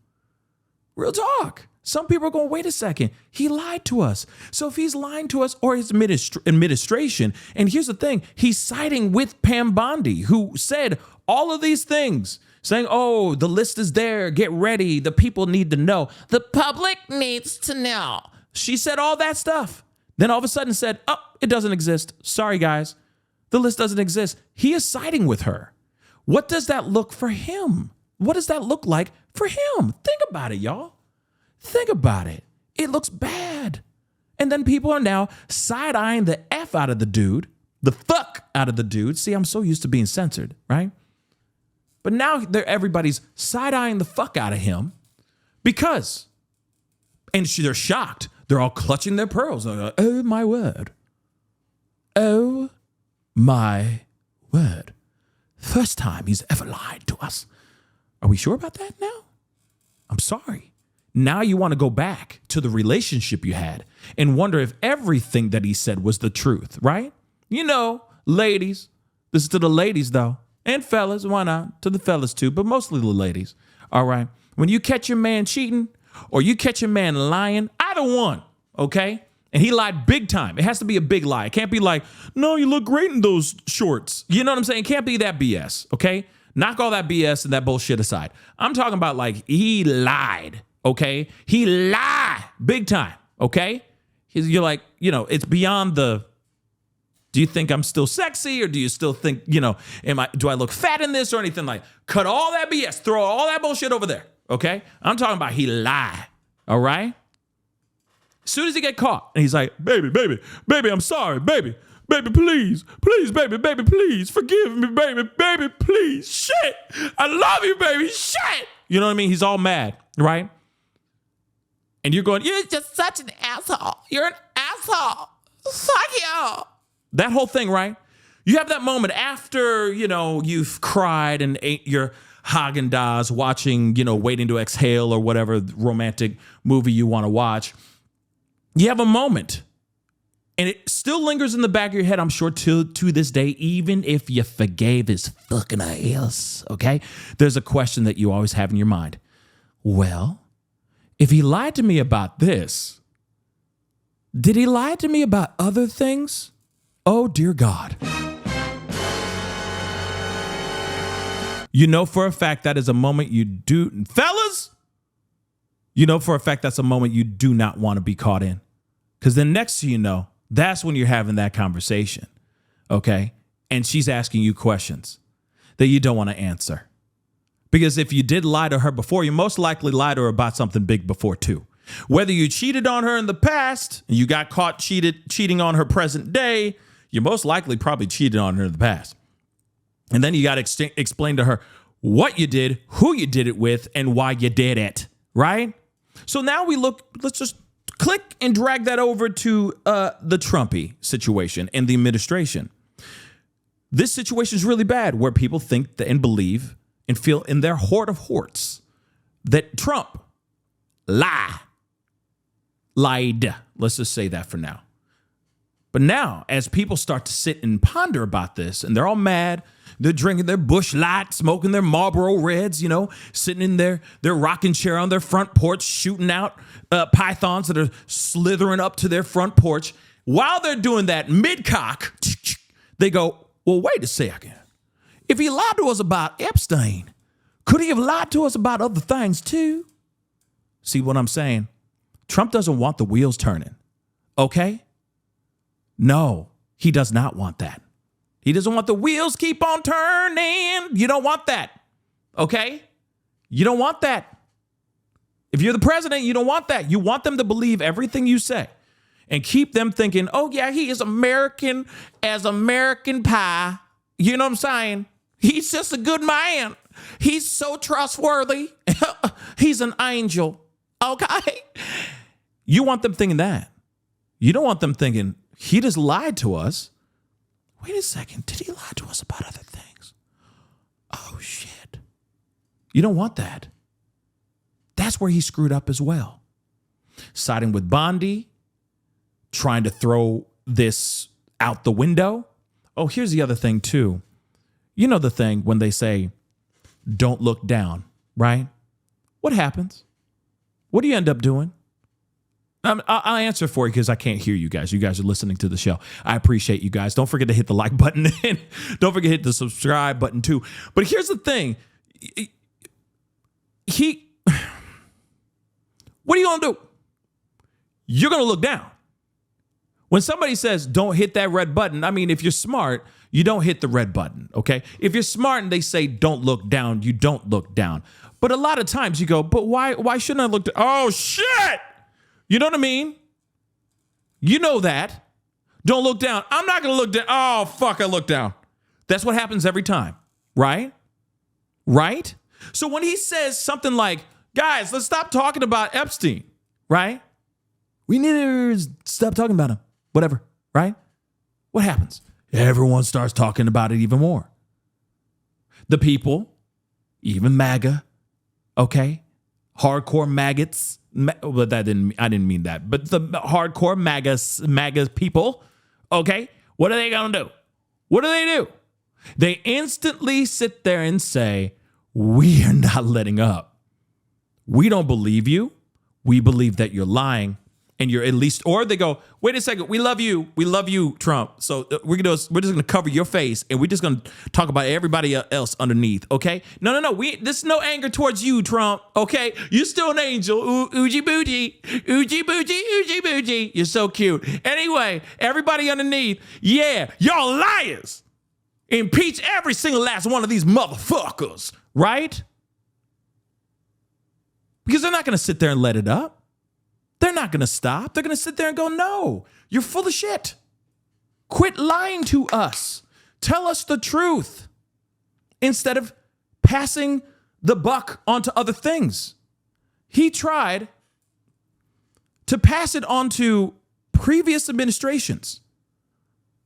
Real talk. Some people are going, wait a second, he lied to us. So if he's lying to us or his administration, and here's the thing, he's siding with Pam Bondi, who said all of these things, saying, oh, the list is there, get ready, the people need to know. The public needs to know. She said all that stuff. Then all of a sudden said, oh, it doesn't exist. Sorry, guys. The list doesn't exist. He is siding with her. What does that look for him? What does that look like for him? Think about it, y'all. Think about it. It looks bad. And then people are now side-eyeing the F out of the dude, the fuck out of the dude. See, I'm so used to being censored, right? But now everybody's side-eyeing the fuck out of him because, and they're shocked. They're all clutching their pearls. They're like, oh, my word. Oh, my word. First time he's ever lied to us. Are we sure about that now? I'm sorry. Now you want to go back to the relationship you had and wonder if everything that he said was the truth, right? You know, ladies. This is to the ladies, though. And fellas, why not? To the fellas, too, but mostly the ladies. All right? When you catch your man cheating or you catch your man lying, either one, okay? And he lied big time. It has to be a big lie. It can't be like, no, you look great in those shorts. You know what I'm saying? It can't be that BS, okay? Knock all that BS and that bullshit aside. I'm talking about like he lied, okay? He lied big time, okay? You're like, it's beyond the, do you think I'm still sexy or do you still think, do I look fat in this or anything like, cut all that BS, throw all that bullshit over there, okay? I'm talking about he lied, all right? As soon as he get caught, and he's like, baby, I'm sorry, baby, please, baby, please, forgive me, baby, please, shit, I love you, baby, shit. You know what I mean? He's all mad, right? And you're going, you're just such an asshole. You're an asshole. Fuck you. That whole thing, right? You have that moment after, you've cried and ate your Haagen-Dazs watching, Waiting to Exhale or whatever romantic movie you want to watch. You have a moment And it still lingers in the back of your head, I'm sure, to this day, even if you forgave his fucking ass, okay? There's a question that you always have in your mind. Well, if he lied to me about this, did he lie to me about other things? Oh, dear God. You know for a fact that is a moment you do, fellas, you know for a fact that's a moment you do not want to be caught in. Because then next thing you know, that's when you're having that conversation, okay? And she's asking you questions that you don't want to answer. Because if you did lie to her before, you most likely lied to her about something big before too. Whether you cheated on her in the past and you got caught cheating on her present day, you most likely probably cheated on her in the past. And then you got to explain to her what you did, who you did it with, and why you did it, right? So now let's just click and drag that over to the Trumpy situation and the administration. This situation is really bad where people think and believe and feel in their heart of hearts that Trump lied. Let's just say that for now. But now, as people start to sit and ponder about this, and they're all mad, they're drinking their Busch Light, smoking their Marlboro Reds, sitting in their rocking chair on their front porch, shooting out pythons that are slithering up to their front porch. While they're doing that mid-cock, they go, well, wait a second. If he lied to us about Epstein, could he have lied to us about other things too? See what I'm saying? Trump doesn't want the wheels turning, okay? No, he does not want that. He doesn't want the wheels keep on turning. You don't want that, okay? You don't want that. If you're the president, you don't want that. You want them to believe everything you say and keep them thinking, oh, yeah, he is American as American pie. You know what I'm saying? He's just a good man. He's so trustworthy. He's an angel, okay? You want them thinking that. You don't want them thinking, he just lied to us. Wait a second, did he lie to us about other things? Oh, shit. You don't want that. That's where he screwed up as well. Siding with Bondi, trying to throw this out the window. Oh, here's the other thing, too. You know the thing when they say, don't look down, right? What happens? What do you end up doing? I'll answer for you because I can't hear you guys. You guys are listening to the show. I appreciate you guys. Don't forget to hit the like button and don't forget to hit the subscribe button too. But here's the thing. What are you going to do? You're going to look down. When somebody says, don't hit that red button, I mean, if you're smart, you don't hit the red button, okay? If you're smart and they say, don't look down, you don't look down. But a lot of times you go, but why shouldn't I look down? Oh, shit! You know what I mean? You know that. Don't look down. I'm not going to look down. Oh, fuck, I look down. That's what happens every time, right? Right? So when he says something like, guys, let's stop talking about Epstein, right? We need to stop talking about him. Whatever, right? What happens? Everyone starts talking about it even more. The people, even MAGA, okay? Hardcore maggots. Well, I didn't mean that. But the hardcore MAGA people, okay? What are they going to do? What do? They instantly sit there and say, we are not letting up. We don't believe you. We believe that you're lying. And you're at least, or they go, wait a second, we love you, Trump. So we're just gonna cover your face, and we're just gonna talk about everybody else underneath, okay? No, this is no anger towards you, Trump, okay? You're still an angel, oogie boogie, oogie boogie. You're so cute. Anyway, everybody underneath, yeah, y'all liars. Impeach every single last one of these motherfuckers, right? Because they're not gonna sit there and let it up. They're not going to stop. They're going to sit there and go, no, you're full of shit. Quit lying to us. Tell us the truth instead of passing the buck onto other things. He tried to pass it on to previous administrations.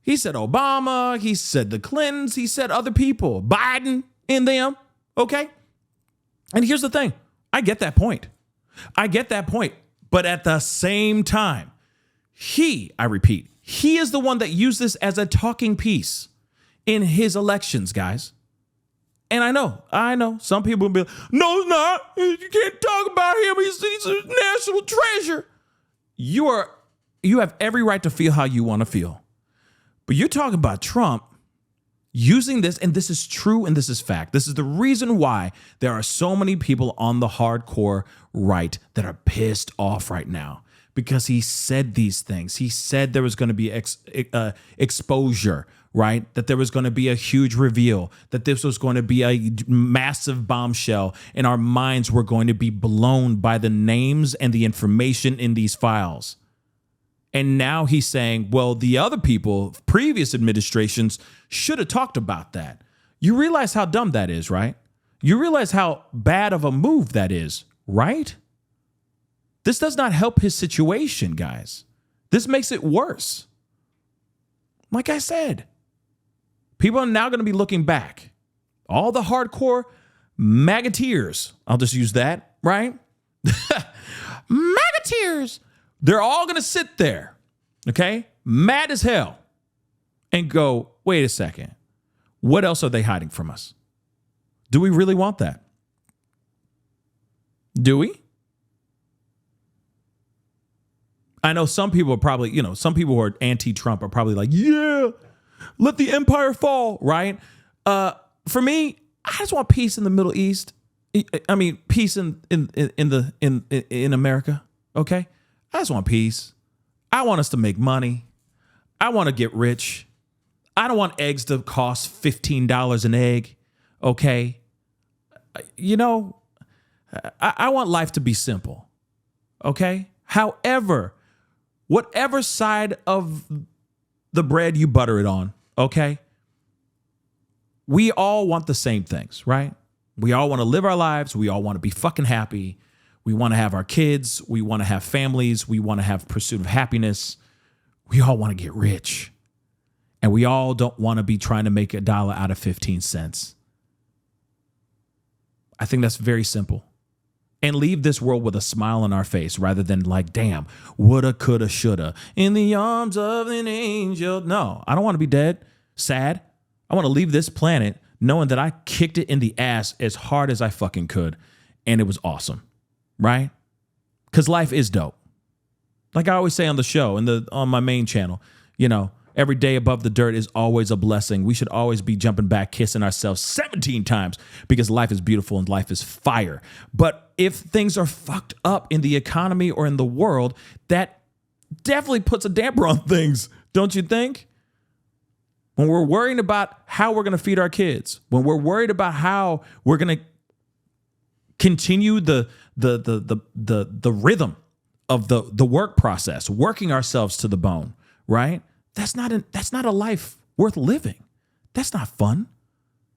He said Obama, he said the Clintons, he said other people, Biden in them, okay? And here's the thing. I get that point. But at the same time, he He is the one that used this as a talking piece in his elections, guys. And I know, some people will be like, no, it's not. You can't talk about him. He's a national treasure. You have every right to feel how you want to feel. But you're talking about Trump using this, and this is true and this is fact. This is the reason why there are so many people on the hardcore right that are pissed off right now, because he said these things. He said there was going to be exposure, right? That there was going to be a huge reveal, that this was going to be a massive bombshell, and our minds were going to be blown by the names and the information in these files. And now he's saying, well, the other people, previous administrations, should have talked about that. You realize how dumb that is, right? You realize how bad of a move that is, right? This does not help his situation, guys. This makes it worse. Like I said, people are now going to be looking back. All the hardcore magateers, I'll just use that, right? Magateers. They're all going to sit there, okay, mad as hell, and go, wait a second. What else are they hiding from us? Do we really want that? Do we? I know some people are probably, some people who are anti-Trump are probably like, yeah, let the empire fall, right? For me, I just want peace in the Middle East. I mean, peace in America, okay? I just want peace. I want us to make money. I want to get rich. I don't want eggs to cost $15 an egg, okay? I want life to be simple, okay? However, whatever side of the bread you butter it on, okay? We all want the same things, right? We all want to live our lives. We all want to be fucking happy. We want to have our kids. We want to have families. We want to have pursuit of happiness. We all want to get rich. And we all don't want to be trying to make $1 out of 15 cents. I think that's very simple. And leave this world with a smile on our face rather than like, damn, woulda, coulda, shoulda, in the arms of an angel. No, I don't want to be dead, sad. I want to leave this planet knowing that I kicked it in the ass as hard as I fucking could. And it was awesome. Right? Because life is dope. Like I always say on the show, on my main channel, every day above the dirt is always a blessing. We should always be jumping back, kissing ourselves 17 times because life is beautiful and life is fire. But if things are fucked up in the economy or in the world, that definitely puts a damper on things, don't you think? When we're worrying about how we're going to feed our kids, when we're worried about how we're going to continue the rhythm of the work process, working ourselves to the bone, right? That's not a life worth living. That's not fun.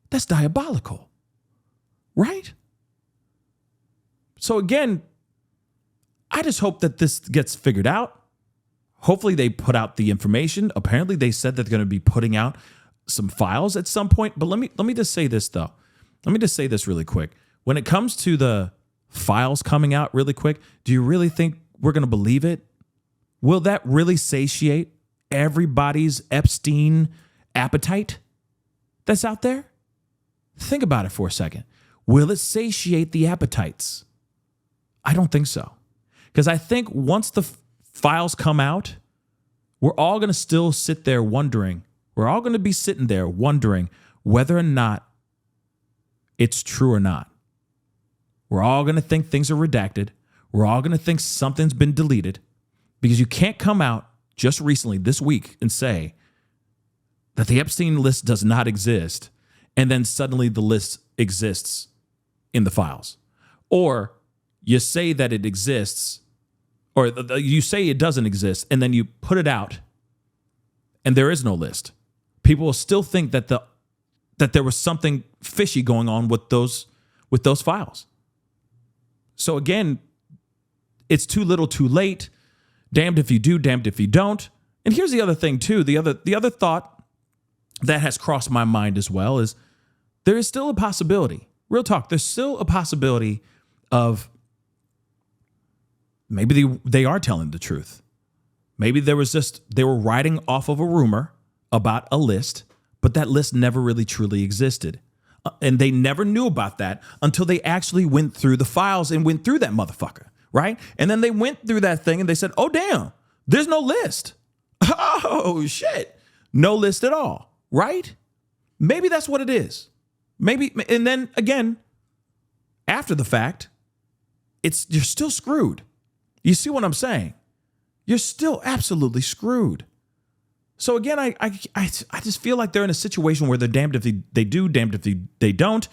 That's diabolical, right? So again, I just hope that this gets figured out. Hopefully they put out the information. Apparently they said that they're going to be putting out some files at some point. But let me just say this though. Let me just say this really quick. When it comes to the files coming out really quick, do you really think we're going to believe it? Will that really satiate everybody's Epstein appetite that's out there? Think about it for a second. Will it satiate the appetites? I don't think so. Because I think once the files come out, we're all going to still sit there wondering. We're all going to be sitting there wondering whether or not it's true or not. We're all going to think things are redacted. We're all going to think something's been deleted, because you can't come out just recently this week and say that the Epstein list does not exist, and then suddenly the list exists in the files. Or you say that it exists, or you say it doesn't exist, and then you put it out and there is no list. People will still think that that there was something fishy going on with those files. So again, it's too little, too late. Damned if you do, damned if you don't. And here's the other thing too. The other thought that has crossed my mind as well is there is still a possibility. Real talk. There's still a possibility of maybe they are telling the truth. Maybe they were riding off of a rumor about a list, but that list never really truly existed. And they never knew about that until they actually went through the files and went through that motherfucker, right? And then they went through that thing and they said, oh, damn, there's no list. Oh, shit. No list at all, right? Maybe that's what it is. Maybe, and then again, after the fact, you're still screwed. You see what I'm saying? You're still absolutely screwed. So again, I just feel like they're in a situation where they're damned if they do, damned if they don't.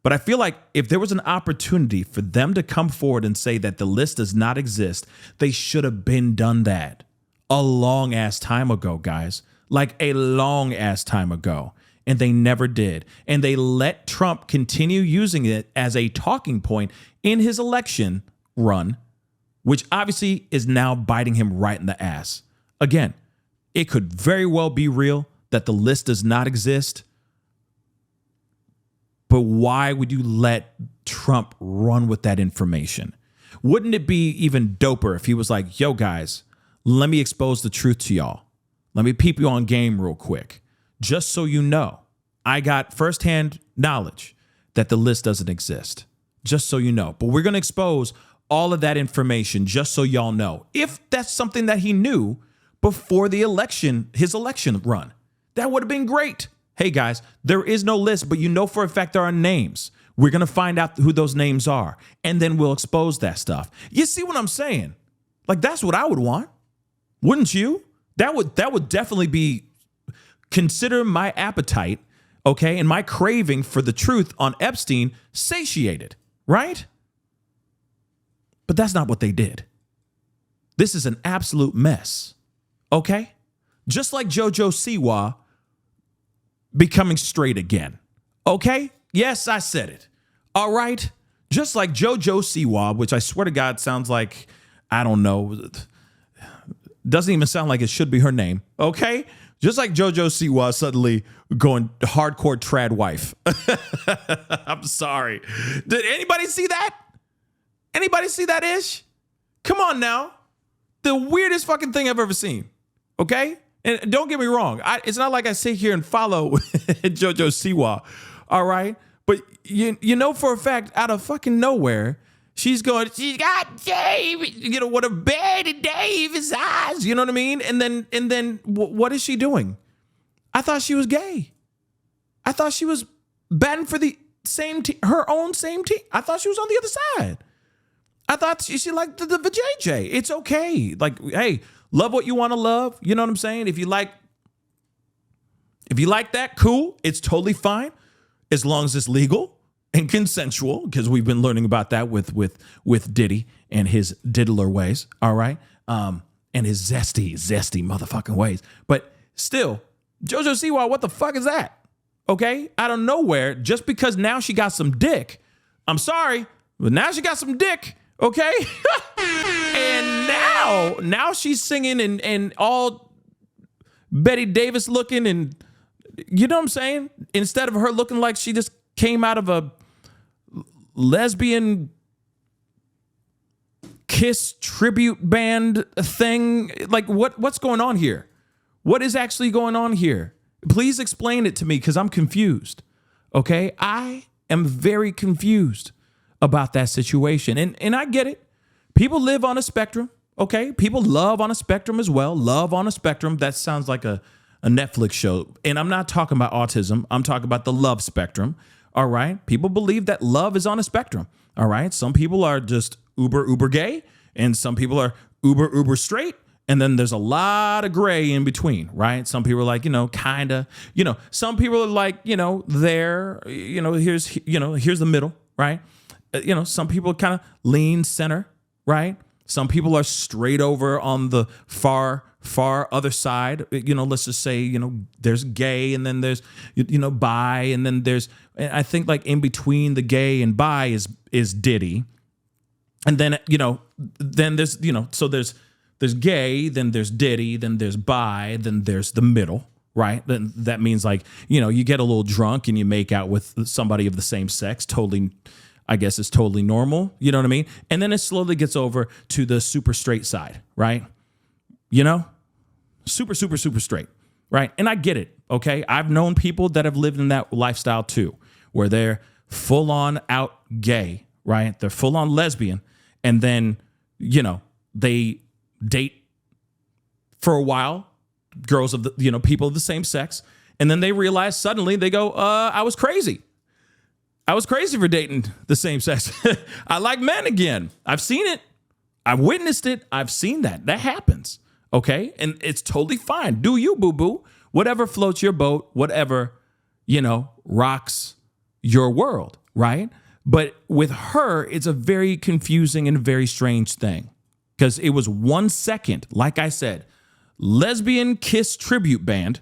But I feel like if there was an opportunity for them to come forward and say that the list does not exist, they should have been done that a long ass time ago, guys. Like a long ass time ago. And they never did. And they let Trump continue using it as a talking point in his election run, which obviously is now biting him right in the ass. Again, it could very well be real that the list does not exist. But why would you let Trump run with that information? Wouldn't it be even doper if he was like, yo, guys, let me expose the truth to y'all. Let me peep you on game real quick. Just so you know, I got firsthand knowledge that the list doesn't exist. Just so you know. But we're going to expose all of that information just so y'all know. If that's something that he knew before the election, his election run, that would have been great. Hey, guys, there is no list, but you know for a fact there are names. We're going to find out who those names are, and then we'll expose that stuff. You see what I'm saying? Like, that's what I would want. Wouldn't you? That would definitely be, consider my appetite, okay, and my craving for the truth on Epstein satiated, right? But that's not what they did. This is an absolute mess, okay? Just like JoJo Siwa becoming straight again, okay? Yes, I said it, all right? Just like JoJo Siwa, which I swear to God sounds like, I don't know, doesn't even sound like it should be her name, okay? Just like JoJo Siwa suddenly going hardcore trad wife. I'm sorry. Did anybody see that? Anybody see that ish? Come on now. The weirdest fucking thing I've ever seen, okay? And don't get me wrong. It's not like I sit here and follow JoJo Siwa, all right? But you know for a fact, out of fucking nowhere, she's got Dave, you know, what a bed in Dave's eyes, you know what I mean? And then what is she doing? I thought she was gay. I thought she was batting for the same team, her own same team. I thought she was on the other side. I thought she liked the vajayjay. It's okay. Like, hey, love what you want to love. You know what I'm saying? If you like that, cool. It's totally fine as long as it's legal and consensual, because we've been learning about that with Diddy and his diddler ways, all right? And his zesty motherfucking ways. But still, JoJo Siwa, what the fuck is that? Okay? Out of nowhere, just because now she got some dick. I'm sorry, but now she got some dick, okay? And now she's singing and all Betty Davis looking, and you know what I'm saying? Instead of her looking like she just came out of a lesbian Kiss tribute band thing. Like, what's going on here? What is actually going on here? Please explain it to me, because I'm confused. Okay? I am very confused about that situation. And I get it. People live on a spectrum. Okay? People love on a spectrum as well. Love on a spectrum. That sounds like a Netflix show. And I'm not talking about autism. I'm talking about the love spectrum. All right. People believe that love is on a spectrum. All right. Some people are just uber gay, and some people are uber straight. And then there's a lot of gray in between, right? Some people are like, kind of, some people are like, there, here's the middle, right? Some people kind of lean center, right? Some people are straight over on the far other side. Let's just say, there's gay, and then there's, bi, and then there's, and I think like in between the gay and bi is Diddy. And then, then there's, so there's gay, then there's Diddy, then there's bi, then there's the middle, right? Then that means like, you get a little drunk and you make out with somebody of the same sex. Totally, I guess it's totally normal. You know what I mean? And then it slowly gets over to the super straight side, right? you know, super, super, super straight, right? And I get it, okay? I've known people that have lived in that lifestyle too, where they're full on out gay, right? They're full on lesbian. And then, you know, they date for a while, girls of the, you know, people of the same sex. And then they realize suddenly they go, I was crazy. I was crazy for dating the same sex. I like men again. I've seen it. I've witnessed it. I've seen that. That happens. Okay. And it's totally fine. Do you, boo boo? Whatever floats your boat, whatever, you know, rocks your world. Right. But with her, it's a very confusing and very strange thing because it was 1 second, like I said, lesbian Kiss tribute band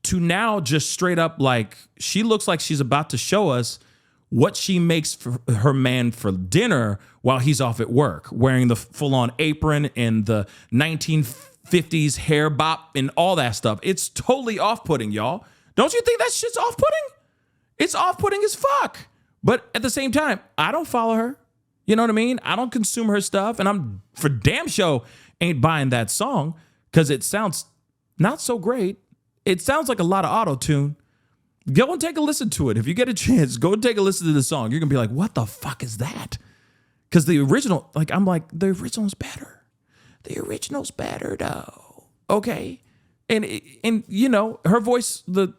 to now just straight up like she looks like she's about to show us what she makes for her man for dinner while he's off at work, wearing the full-on apron and the 1950s hair bop and all that stuff. It's totally off-putting, y'all. Don't you think that shit's off-putting? It's off-putting as fuck. But at the same time, I don't follow her. You know what I mean? I don't consume her stuff, and I'm for damn sure ain't buying that song because it sounds not so great. It sounds like a lot of auto-tune. Go and take a listen to it. If you get a chance, go and take a listen to the song. You're going to be like, what the fuck is that? Because the original, like, I'm like, the original's better. The original's better, though. Okay? And you know, her voice, the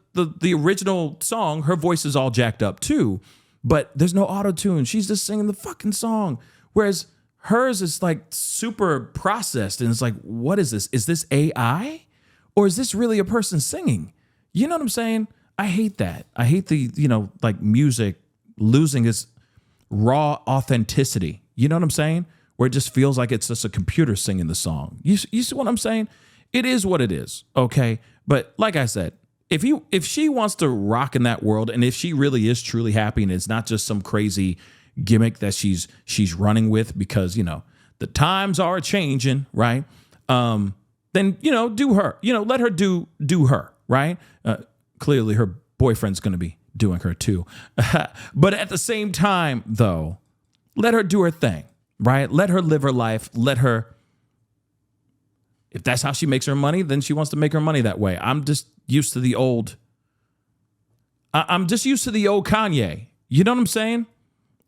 original song, her voice is all jacked up, too. But there's no auto-tune. She's just singing the fucking song. Whereas hers is, like, super processed. And it's like, what is this? Is this AI? Or is this really a person singing? You know what I'm saying? I hate that. I hate the, you know, like music losing its raw authenticity. You know what I'm saying? Where it just feels like it's just a computer singing the song. You see what I'm saying? It is what it is, okay? But like I said, if she wants to rock in that world, and if she really is truly happy and it's not just some crazy gimmick that she's running with because, you know, the times are changing, right? Then, you know, do her. You know, let her do her, right? Clearly, her boyfriend's going to be doing her too. But at the same time, though, let her do her thing, right? Let her live her life. Let her, if that's how she makes her money, then she wants to make her money that way. I'm just used to the old Kanye. You know what I'm saying?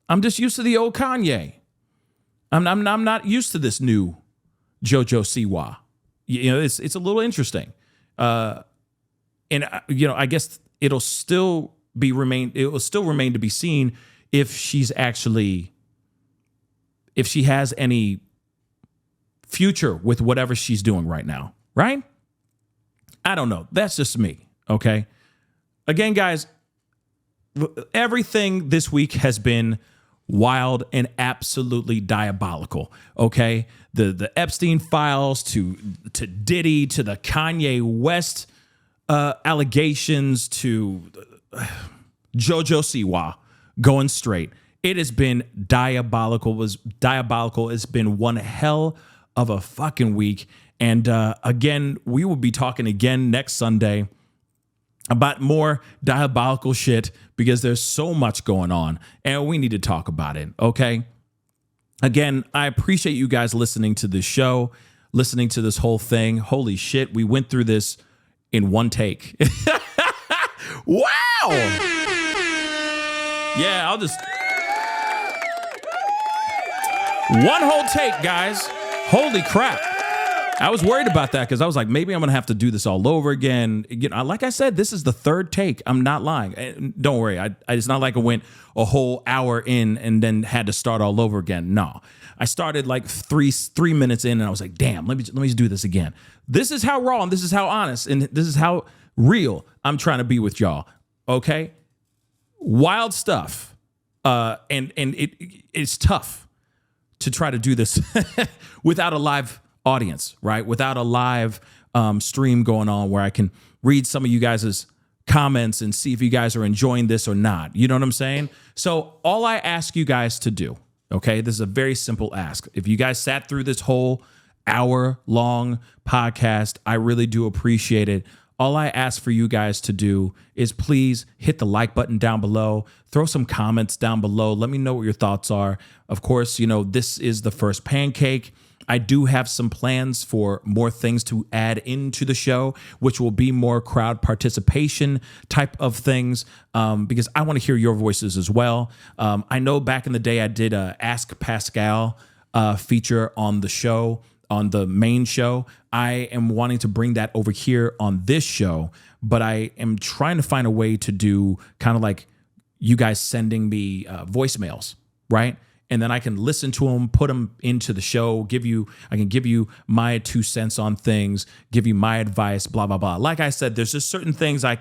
I'm just used to the old Kanye. I'm not used to this new JoJo Siwa. You know, it's a little interesting. And you know, I guess it'll still remain to be seen if she has any future with whatever she's doing right now, right? I don't know. That's just me, okay? Again, guys, everything this week has been wild and absolutely diabolical, okay? The Epstein files to Diddy to the Kanye West allegations to JoJo Siwa going straight. It has been diabolical. It's been one hell of a fucking week. And again, we will be talking again next Sunday about more diabolical shit because there's so much going on and we need to talk about it. Okay. Again, I appreciate you guys listening to this show, listening to this whole thing. Holy shit. We went through this in one take. Wow. Yeah, I'll just one whole take, guys. Holy crap. I was worried about that because I was like, maybe I'm going to have to do this all over again. You know, like I said, this is the third take. I'm not lying. Don't worry. It's not like I went a whole hour in and then had to start all over again. No, I started like three minutes in and I was like, damn, let me just do this again. This is how raw and this is how honest and this is how real I'm trying to be with y'all. Okay. Wild stuff. And it's tough to try to do this without a live audience, right? Without a live stream going on where I can read some of you guys' comments and see if you guys are enjoying this or not. You know what I'm saying? So all I ask you guys to do, okay, this is a very simple ask. If you guys sat through this whole hour-long podcast, I really do appreciate it. All I ask for you guys to do is please hit the like button down below, throw some comments down below. Let me know what your thoughts are. Of course, you know, this is the first pancake. I do have some plans for more things to add into the show, which will be more crowd participation type of things, because I want to hear your voices as well. I know back in the day I did a Ask Pascal feature on the show, on the main show. I am wanting to bring that over here on this show, but I am trying to find a way to do kind of like you guys sending me voicemails, right? And then I can listen to them, put them into the show, I can give you my 2 cents on things, give you my advice, blah, blah, blah. Like I said, there's just certain things I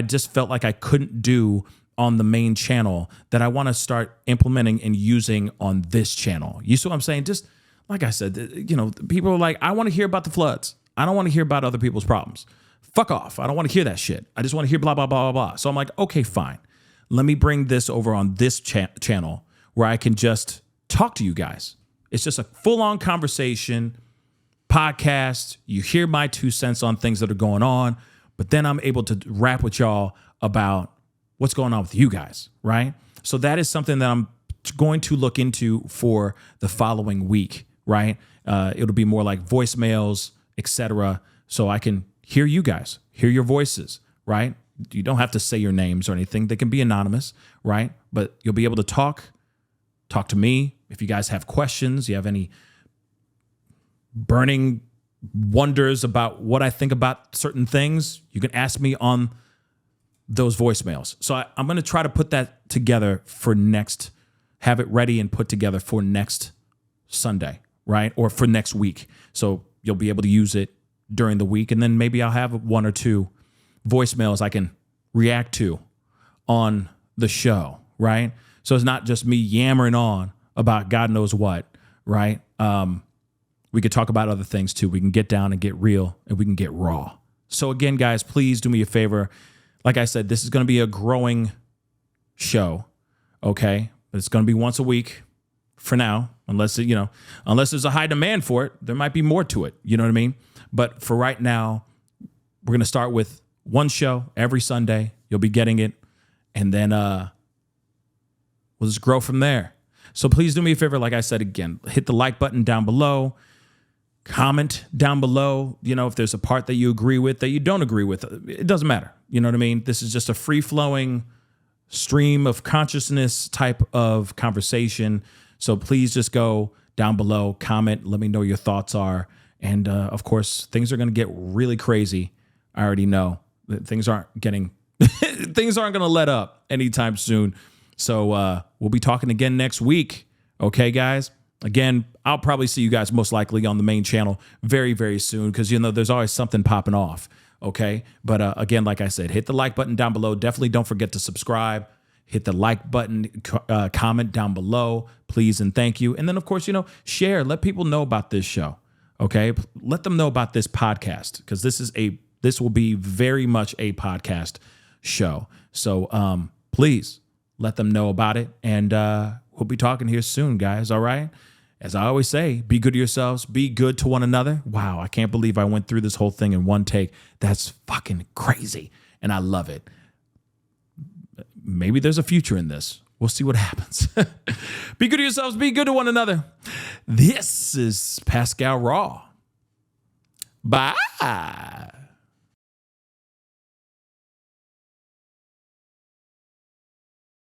just felt like I couldn't do on the main channel that I want to start implementing and using on this channel. You see what I'm saying? Just like I said, people are like, I want to hear about the floods. I don't want to hear about other people's problems. Fuck off. I don't want to hear that shit. I just want to hear blah, blah, blah, blah, blah. So I'm like, okay, fine. Let me bring this over on this channel where I can just talk to you guys. It's just a full-on conversation, podcast. You hear my 2 cents on things that are going on, but then I'm able to rap with y'all about what's going on with you guys, right? So that is something that I'm going to look into for the following week, right? It'll be more like voicemails, etc. So I can hear you guys, hear your voices, right? You don't have to say your names or anything. They can be anonymous, right? But you'll be able to talk to me. If you guys have questions, you have any burning wonders about what I think about certain things, you can ask me on those voicemails. So I'm going to try to put that together for have it ready and put together for next Sunday, right? Or for next week. So you'll be able to use it during the week. And then maybe I'll have 1 or 2 voicemails I can react to on the show, right? So it's not just me yammering on about God knows what, right? We could talk about other things too. We can get down and get real, and we can get raw. So again, guys, please do me a favor. Like I said, this is going to be a growing show, okay? But it's going to be once a week for now, unless there's a high demand for it. There might be more to it, you know what I mean? But for right now, we're going to start with 1 show every Sunday. You'll be getting it. And then we'll just grow from there. So please do me a favor. Like I said, again, hit the like button down below. Comment down below, if there's a part that you agree with, that you don't agree with. It doesn't matter. You know what I mean? This is just a free-flowing stream of consciousness type of conversation. So please just go down below, comment, let me know your thoughts are. And of course, things are going to get really crazy. I already know that things aren't going to let up anytime soon. So we'll be talking again next week. Okay, guys? Again, I'll probably see you guys most likely on the main channel very, very soon because, there's always something popping off. Okay? But again, like I said, hit the like button down below. Definitely don't forget to subscribe. Hit the like button, comment down below, please and thank you. And then, of course, share. Let people know about this show. Okay? Let them know about this podcast because this will be very much a podcast show. So please let them know about it. And we'll be talking here soon, guys. All right? As I always say, be good to yourselves. Be good to one another. Wow, I can't believe I went through this whole thing in one take. That's fucking crazy. And I love it. Maybe there's a future in this. We'll see what happens. Be good to yourselves. Be good to one another. This is Pascal Raw. Bye.